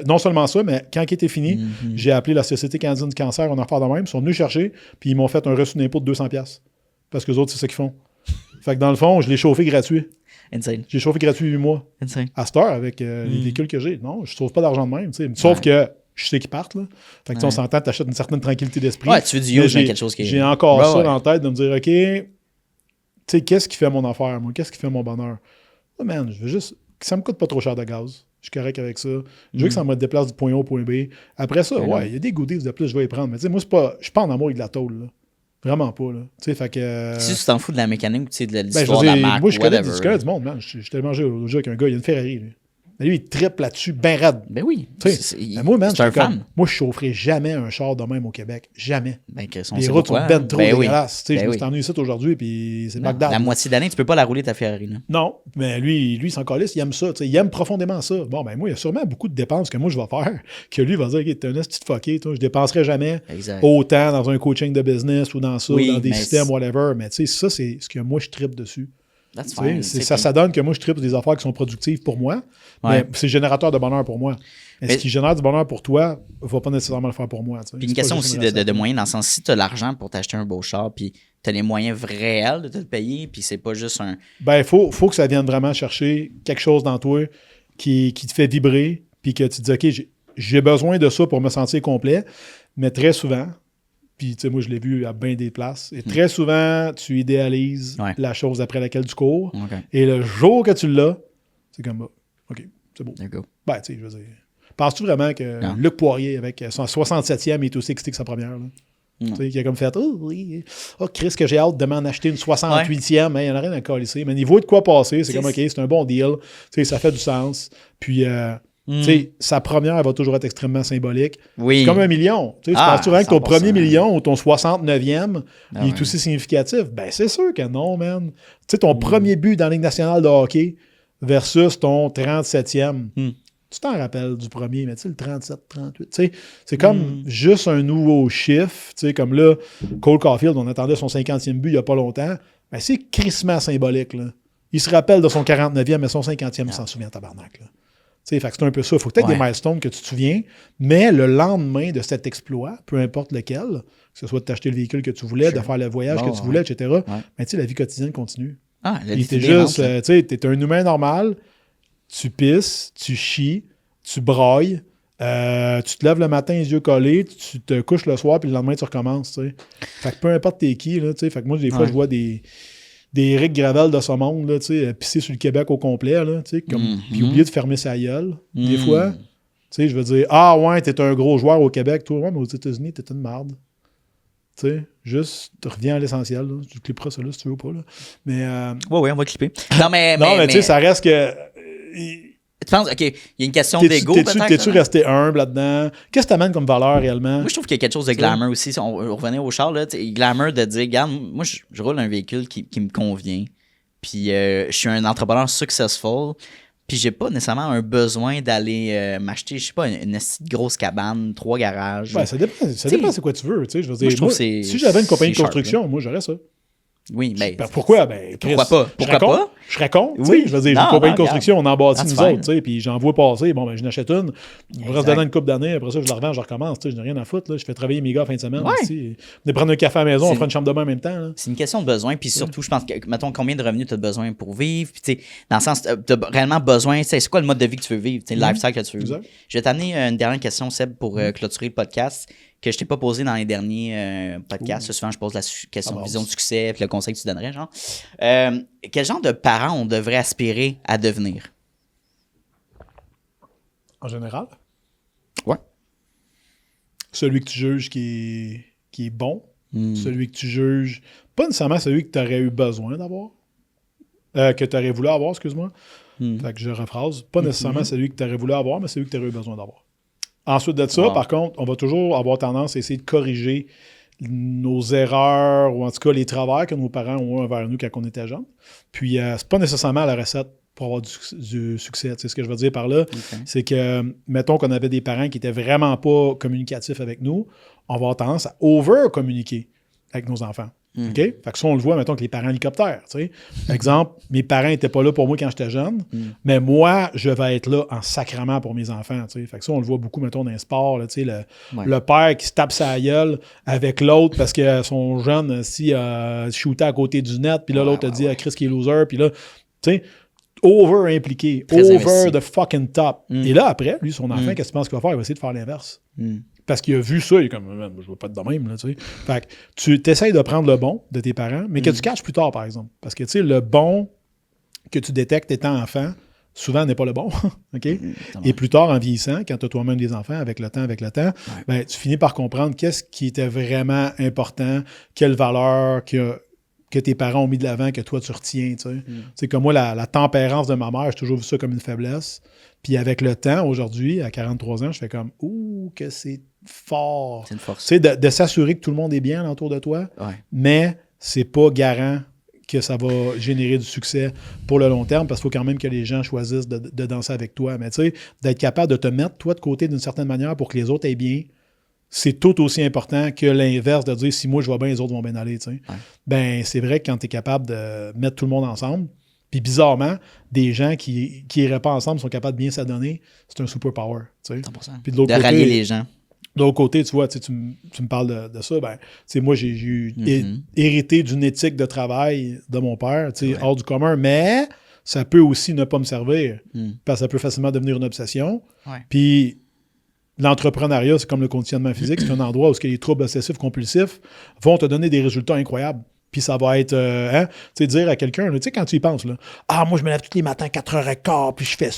non seulement ça, mais quand il était fini, j'ai appelé la Société canadienne du cancer, on en fait de même. Ils sont venus chercher, puis ils m'ont fait un reçu d'impôt de 200$. Parce que les autres, c'est ça qu'ils font. Fait que dans le fond, je l'ai chauffé gratuit. Insane. J'ai chauffé gratuit 8 mois. Insane. À cette heure, avec les véhicules que j'ai. Non, je ne sauve pas d'argent de même. Sauf que je sais qu'ils partent. Là. Fait que on s'entend, tu achètes une certaine tranquillité d'esprit. Ouais, tu veux du use, mais quelque chose qui est... J'ai encore ça dans la tête de me dire, OK, tu sais, qu'est-ce qui fait mon affaire, moi? Qu'est-ce qui fait mon bonheur? Oh, man, je veux juste que ça me coûte pas trop cher de gaz. Je suis correct avec ça. Je veux que ça me déplace du point A au point B. Après ça, il y a des goodies de plus, je vais les prendre. Mais tu sais, moi, je suis pas en amour avec de la tôle. Là. Vraiment pas. Là. Tu sais, fait que. Si tu t'en fous de la mécanique, tu sais, de l'histoire de la marque. Moi, je connais du monde, man. Je t'ai mangé au jeu avec un gars, il y a une Ferrari. Lui. Mais lui, il trippe là-dessus, ben raide. Ben oui. Moi, man, c'est un fan. Moi, je chaufferai jamais un char de même au Québec. Jamais. Ben, les routes sont ben trop dégueulasses. Ben je me suis ennuyé ici aujourd'hui, puis c'est Bagdad. La moitié d'année, tu peux pas la rouler ta Ferrari. Là. Non, mais lui, il s'en calisse, il aime ça. Il aime profondément ça. Bon, ben moi, il y a sûrement beaucoup de dépenses que moi, je vais faire, que lui va dire, OK, t'es un petit fucké, je dépenserai jamais autant dans un coaching de business ou dans ça, ou dans des systèmes, whatever. Mais tu sais, ça, c'est ce que moi, je trippe dessus. Ça donne que moi, je tripe des affaires qui sont productives pour moi, mais c'est générateur de bonheur pour moi. Mais ce qui génère du bonheur pour toi ne va pas nécessairement le faire pour moi. Puis une question aussi de moyens, dans le sens, si tu as l'argent pour t'acheter un beau char, puis tu as les moyens réels de te le payer, puis c'est pas juste un... Ben, il faut que ça vienne vraiment chercher quelque chose dans toi qui te fait vibrer, puis que tu te dis, OK, j'ai besoin de ça pour me sentir complet, mais très souvent... Puis, tu sais, moi, je l'ai vu à bien des places. Et très souvent, tu idéalises la chose après laquelle tu cours. Okay. Et le jour que tu l'as, c'est comme, OK, c'est beau. Ben, tu sais, je veux dire. Penses-tu vraiment que Luc Poirier, avec son 67e, est aussi excité que sa première? Là? Tu sais, qui a comme fait, Chris, que j'ai hâte de m'en acheter une 68e. Il n'y en a rien à calisser. Mais niveau de quoi passer, c'est comme, OK, c'est un bon deal. Tu sais, ça fait du sens. Puis, tu sais, sa première, elle va toujours être extrêmement symbolique. Oui. C'est comme 1 million. Tu penses-tu vraiment que ton premier million ou ton 69e il est aussi significatif? Ben, c'est sûr que non, man. Tu sais, ton premier but dans la Ligue nationale de hockey versus ton 37e. Tu t'en rappelles du premier, mais tu sais, le 37, 38. Tu sais, c'est comme juste un nouveau chiffre. Tu sais, comme là, Cole Caulfield, on attendait son 50e but il n'y a pas longtemps. Ben, c'est crissement symbolique, là. Il se rappelle de son 49e, mais son 50e, il s'en souvient, tabarnak, là. Fait que c'est un peu ça. Il faut peut-être des milestones que tu te souviens, mais le lendemain de cet exploit, peu importe lequel, que ce soit de t'acheter le véhicule que tu voulais, de faire le voyage que tu voulais, etc., mais tu sais, la vie quotidienne continue. T'es juste, tu sais, t'es un humain normal, tu pisses, tu chies, tu brailles, tu te lèves le matin les yeux collés, tu te couches le soir, puis le lendemain, tu recommences, tu sais. Fait que peu importe t'es qui, là, tu sais, fait que moi, des fois, je vois des Eric Gravel de ce monde, là, pisser sur le Québec au complet, là, puis oublier de fermer sa gueule. Des fois, je veux dire, t'es un gros joueur au Québec, toi, mais aux États-Unis, t'es une marde. Juste, tu reviens à l'essentiel. Là. Tu clipperas ça là si tu veux ou pas. Là. Mais, oui, on va clipper. Non, mais tu sais, ça reste que... Tu penses, OK, il y a une question d'ego peut-être? T'es-tu resté humble là-dedans? Qu'est-ce que t'amènes comme valeur réellement? Moi, je trouve qu'il y a quelque chose de glamour aussi. Si on revenait au char, là, glamour de dire, regarde, moi, je roule un véhicule qui me convient. Puis je suis un entrepreneur successful. Puis j'ai pas nécessairement un besoin d'aller m'acheter, je sais pas, une grosse cabane, 3 garages. Ben, ça dépend c'est quoi tu veux. Je veux dire, moi, si j'avais une compagnie de construction, moi, j'aurais ça. Oui, mais. Pourquoi? Pourquoi pas? Pourquoi pas? Je serais con. Oui, je veux dire, j'ai une compagnie de construction, on en bâtit nous autres, puis j'en vois passer. Bon, ben, je n'achète une. On reste dedans une couple d'années. Après ça, je la revends, je recommence. Je n'ai rien à foutre. Là. Je fais travailler mes gars à fin de semaine. On prendre un café à la maison, on fera une chambre de bain en même temps. Là. C'est une question de besoin. Puis surtout, je pense que, mettons, combien de revenus tu as besoin pour vivre. Puis, dans le sens, tu as réellement besoin. C'est quoi le mode de vie que tu veux vivre? Le lifestyle que tu veux vivre. Je vais t'amener une dernière question, Seb, pour clôturer le podcast, que je t'ai pas posé dans les derniers podcasts. Souvent, je pose la question de vision de succès, puis le conseil que tu donnerais, genre. Quel genre de parent on devrait aspirer à devenir? En général? Ouais. Celui que tu juges qui est bon. Celui que tu juges... Pas nécessairement celui que tu aurais eu besoin d'avoir. Que tu aurais voulu avoir, excuse-moi. Fait que je rephrase. Pas nécessairement celui que tu aurais voulu avoir, mais celui que tu aurais eu besoin d'avoir. Ensuite de ça, par contre, on va toujours avoir tendance à essayer de corriger nos erreurs ou en tout cas les travers que nos parents ont envers nous quand on était jeunes. Puis, c'est pas nécessairement la recette pour avoir du succès. Tu sais, ce que je veux dire par là, c'est que, mettons qu'on avait des parents qui étaient vraiment pas communicatifs avec nous, on va avoir tendance à over-communiquer avec nos enfants. OK? Fait que ça, on le voit, mettons, que les parents hélicoptères. Exemple, mes parents n'étaient pas là pour moi quand j'étais jeune, mais moi, je vais être là en sacrament pour mes enfants. Fait que ça, on le voit beaucoup, mettons, dans les sports. Là, le père qui se tape sa gueule avec l'autre parce que son jeune, si shooté à côté du net, puis là, l'autre a dit à Chris qui est loser, puis là, tu sais, over impliqué, très over investi. the fucking top. Et là, après, lui, son enfant, qu'est-ce que tu penses qu'il va faire? Il va essayer de faire l'inverse. Parce qu'il a vu ça, il est comme, je veux pas être de même, là, tu sais. Fait que tu t'essayes de prendre le bon de tes parents, mais que tu caches plus tard, par exemple. Parce que, tu sais, le bon que tu détectes étant enfant, souvent n'est pas le bon, OK? Et plus tard, en vieillissant, quand tu as toi-même des enfants, avec le temps, ben, tu finis par comprendre qu'est-ce qui était vraiment important, quelle valeur que tes parents ont mis de l'avant, que toi, tu retiens, tu sais. C'est comme moi, la tempérance de ma mère, j'ai toujours vu ça comme une faiblesse. Puis avec le temps, aujourd'hui, à 43 ans, je fais comme, ouh, que c'est fort. C'est une force. Tu sais, de s'assurer que tout le monde est bien autour de toi, mais c'est pas garant que ça va générer du succès pour le long terme, parce qu'il faut quand même que les gens choisissent de danser avec toi. Mais tu sais, d'être capable de te mettre, toi, de côté d'une certaine manière pour que les autres aient bien, c'est tout aussi important que l'inverse de dire si moi je vais bien, les autres vont bien aller. Tu sais. Ben, c'est vrai que quand tu es capable de mettre tout le monde ensemble, puis bizarrement, des gens qui n'iraient pas ensemble sont capables de bien s'adonner, c'est un superpower. Tu sais. 100%. Puis de l'autre côté, rallier les gens. De l'autre côté, tu vois, tu me parles de ça, ben, moi, j'ai hérité d'une éthique de travail de mon père, hors du commun, mais ça peut aussi ne pas me servir, parce que ça peut facilement devenir une obsession. Puis l'entrepreneuriat, c'est comme le conditionnement physique, c'est un endroit où les troubles obsessifs compulsifs vont te donner des résultats incroyables. Puis ça va être, dire à quelqu'un, tu sais, quand tu y penses, là, moi, je me lève tous les matins 4h15, puis je fais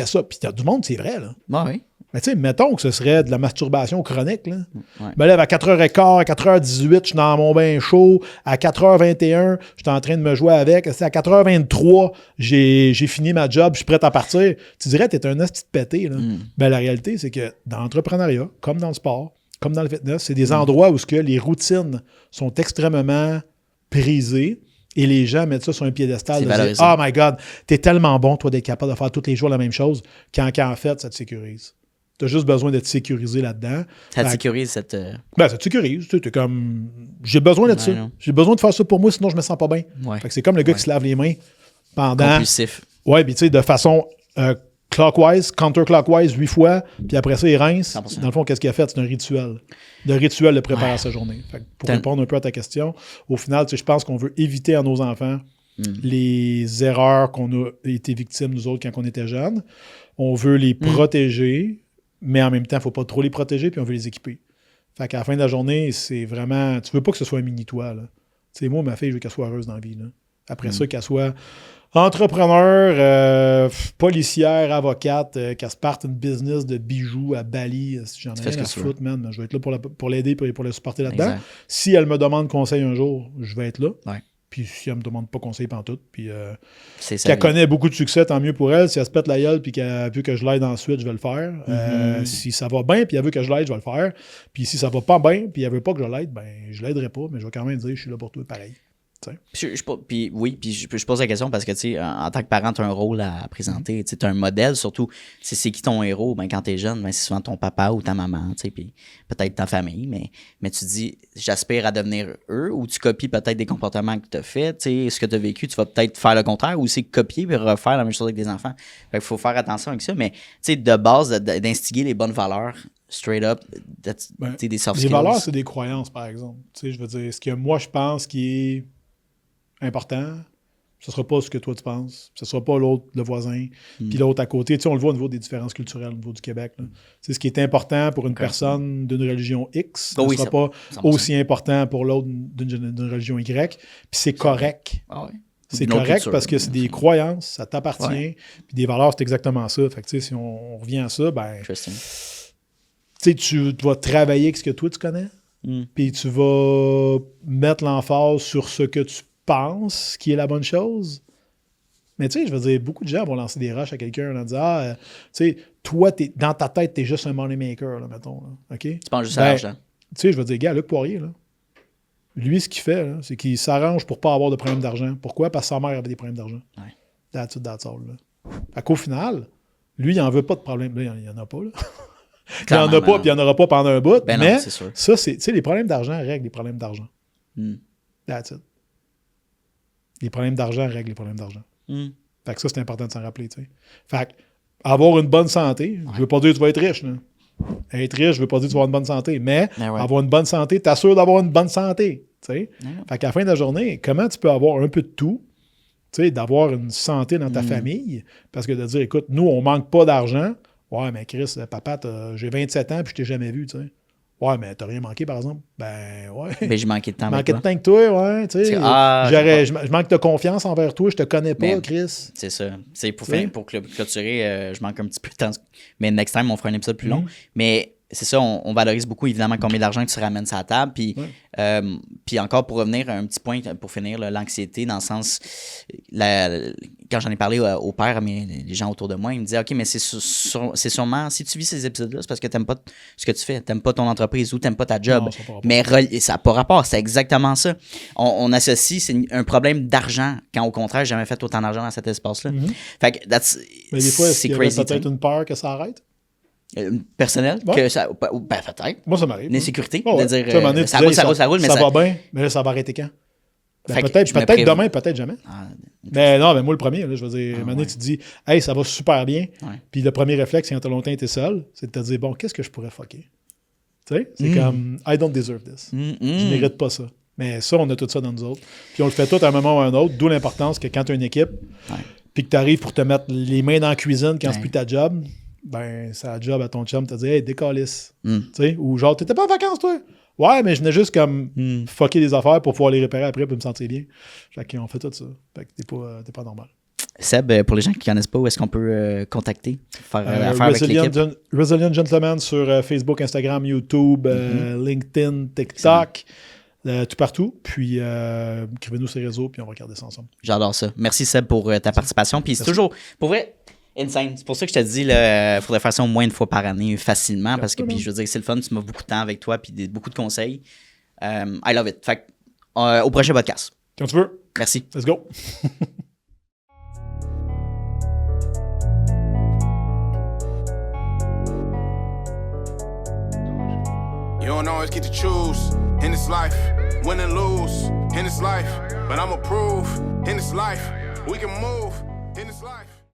ça, puis t'as du monde, c'est vrai, là. Oui. Mais tu sais, mettons que ce serait de la masturbation chronique, là. Je me lève à 4h15, à 4h18, je suis dans mon bain chaud, à 4h21, je suis en train de me jouer avec, à 4h23, j'ai fini ma job, je suis prêt à partir. Tu dirais, t'es un asti de pété, là. Ben, la réalité, c'est que dans l'entrepreneuriat, comme dans le sport, comme dans le fitness, c'est des endroits où les routines sont extrêmement prisées et les gens mettent ça sur un piédestal de dire « Oh my God, t'es tellement bon, toi, d'être capable de faire tous les jours la même chose, qu'en fait, ça te sécurise. » Tu as juste besoin d'être sécurisé là-dedans. Ça te sécurise cette... Ben, ça te sécurise. Tu es comme... J'ai besoin de ça. Non. J'ai besoin de faire ça pour moi, sinon je me sens pas bien. Fait que c'est comme le gars qui se lave les mains pendant... Compulsif. Ouais, puis tu sais, de façon clockwise, counterclockwise 8 fois, puis après ça, il rince. 100%. Dans le fond, qu'est-ce qu'il a fait? C'est un rituel. Le rituel de préparer sa journée. Fait que pour répondre un peu à ta question, au final, je pense qu'on veut éviter à nos enfants les erreurs qu'on a été victimes, nous autres, quand on était jeunes. On veut les protéger, mais en même temps, il ne faut pas trop les protéger, puis on veut les équiper. Fait qu'à la fin de la journée, c'est vraiment... Tu veux pas que ce soit un mini-toi, là. Tu sais, moi, ma fille, je veux qu'elle soit heureuse dans la vie, là. Après ça, qu'elle soit entrepreneur, policière, avocate, qu'elle se parte une business de bijoux à Bali, si j'en ai rien à foutre, man. Je vais être là pour l'aider et pour la supporter là-dedans. Exact. Si elle me demande conseil un jour, je vais être là. Ouais. Puis si elle me demande pas conseil pantoute, puis qu'elle connaît beaucoup de succès, tant mieux pour elle. Si elle se pète la gueule puis qu'elle veut que je l'aide ensuite, je vais le faire. Si ça va bien puis elle veut que je l'aide, je vais le faire. Puis si ça va pas bien puis elle veut pas que je l'aide, ben je l'aiderai pas, mais je vais quand même dire je suis là pour toi pareil. Je pose la question parce que, tu sais, en tant que parent, tu as un rôle à présenter. Tu as un modèle, surtout. C'est qui ton héros? Ben, quand tu es jeune, ben, c'est souvent ton papa ou ta maman, tu sais, puis peut-être ta famille. Mais tu dis, j'aspire à devenir eux, ou tu copies peut-être des comportements que tu as fait, tu sais, ce que tu as vécu, tu vas peut-être faire le contraire, ou c'est copier et refaire la même chose avec des enfants. Fait qu'il faut faire attention avec ça. Mais, tu sais, de base, d'instiguer les bonnes valeurs, straight up, des soft skills. Les valeurs, c'est des croyances, par exemple. Tu sais, je veux dire, ce que moi, je pense qui est important, ce ne sera pas ce que toi tu penses, ce ne sera pas l'autre, le voisin, puis l'autre à côté. Tu sais, on le voit au niveau des différences culturelles, au niveau du Québec. Tu sais, ce qui est important pour une personne d'une religion X ne sera pas 100%. Aussi important pour l'autre d'une religion Y, puis c'est correct. C'est correct culture, parce que c'est des croyances, ça t'appartient, puis des valeurs, c'est exactement ça. Fait que, tu sais, si on revient à ça, ben, tu sais, tu vas travailler avec ce que toi tu connais, puis tu vas mettre l'emphase sur ce que tu pense qui est la bonne chose. Mais tu sais, je veux dire, beaucoup de gens vont lancer des rushs à quelqu'un en disant tu sais, toi, dans ta tête, t'es juste un money maker, là, mettons. Là. OK? Tu penses juste à l'argent. Tu sais, je veux dire, gars, Luc Poirier, là, lui, ce qu'il fait, là, c'est qu'il s'arrange pour pas avoir de problème d'argent. Pourquoi? Parce que sa mère avait des problèmes d'argent. That's all, là. Fait qu'au final, lui, il n'en veut pas de problème. Là, il n'y en a pas, là. Il n'y en a pas, puis il n'y en aura pas pendant un bout. Ben mais non, c'est sûr. Ça, c'est, tu sais, les problèmes d'argent règlent les problèmes d'argent. That's it. Les problèmes d'argent règlent les problèmes d'argent. Mm. Fait que ça, c'est important de s'en rappeler, tu sais. Fait que, avoir une bonne santé, je veux pas dire que tu vas être riche, là. Être riche, je veux pas dire que tu vas avoir une bonne santé, mais avoir une bonne santé, t'assures d'avoir une bonne santé, tu sais. Fait qu'à la fin de la journée, comment tu peux avoir un peu de tout, tu sais, d'avoir une santé dans ta famille, parce que de dire, écoute, nous, on manque pas d'argent. Ouais, mais Chris, papa, j'ai 27 ans puis je t'ai jamais vu, tu sais. Ouais, mais t'as rien manqué, par exemple. Ben, ouais. Ben, j'ai manqué de temps. Manqué de temps que toi, ouais, tu sais. Je manque de confiance envers toi, je te connais pas, Chris. C'est ça. C'est pour clôturer, je manque un petit peu de temps. Mais next time, on fera un épisode plus long. Mais c'est ça, on valorise beaucoup, évidemment, combien d'argent que tu ramènes sur la table. Puis, puis encore, pour revenir à un petit point, pour finir, là, l'anxiété, dans le sens... quand j'en ai parlé au père, les gens autour de moi, ils me disaient, OK, mais c'est sûrement... Si tu vis ces épisodes-là, c'est parce que t'aimes pas ce que tu fais. T'aimes pas ton entreprise ou t'aimes pas ta job. Non, mais ça n'a pas rapport. C'est exactement ça. On associe, c'est un problème d'argent, quand au contraire, j'ai jamais fait autant d'argent dans cet espace-là. Fait que mais des fois, est-ce qu'il y avait peut-être une peur que ça arrête? Personnel, que ça, ben peut-être. Moi, ça m'arrive. L'insécurité, de dire, ça roule, mais ça va bien, mais là, ça va arrêter quand? Ben, peut-être demain, peut-être jamais. Mais non, mais moi, le premier, là, je veux dire, tu te dis, hey, ça va super bien. Puis le premier réflexe, quand tu as longtemps été seul, c'est de te dire, bon, qu'est-ce que je pourrais fucker? Tu sais, c'est comme, I don't deserve this. Je mérite pas ça. Mais ça, on a tout ça dans nous autres. Puis on le fait tout à un moment ou à un autre, d'où l'importance que quand tu as une équipe, puis que tu arrives pour te mettre les mains dans la cuisine quand c'est plus ta job, ben, c'est la job à ton chum, t'as dit, hey, décalisse. Tu sais, ou genre, t'étais pas en vacances, toi? Ouais, mais je venais juste comme fucker des affaires pour pouvoir les réparer après pour me sentir bien. Fait qu'on fait tout ça. Fait que t'es pas normal. Seb, pour les gens qui ne connaissent pas, où est-ce qu'on peut contacter, faire affaire avec l'équipe? Resilient Gentleman sur Facebook, Instagram, YouTube, LinkedIn, TikTok, tout partout. Puis écrivez-nous sur les réseaux, puis on va regarder ça ensemble. J'adore ça. Merci Seb pour ta participation. Puis c'est toujours, pour vrai, insane. C'est pour ça que je te dis, il faudrait faire ça au moins une fois par année facilement, parce que puis je veux dire, c'est le fun, tu m'as beaucoup de temps avec toi, puis beaucoup de conseils. I love it. Fait que, au prochain podcast. Quand tu veux. Merci. Let's go. You don't always get to choose in this life, win and lose in this life, but I'ma prove in this life we can move in this life.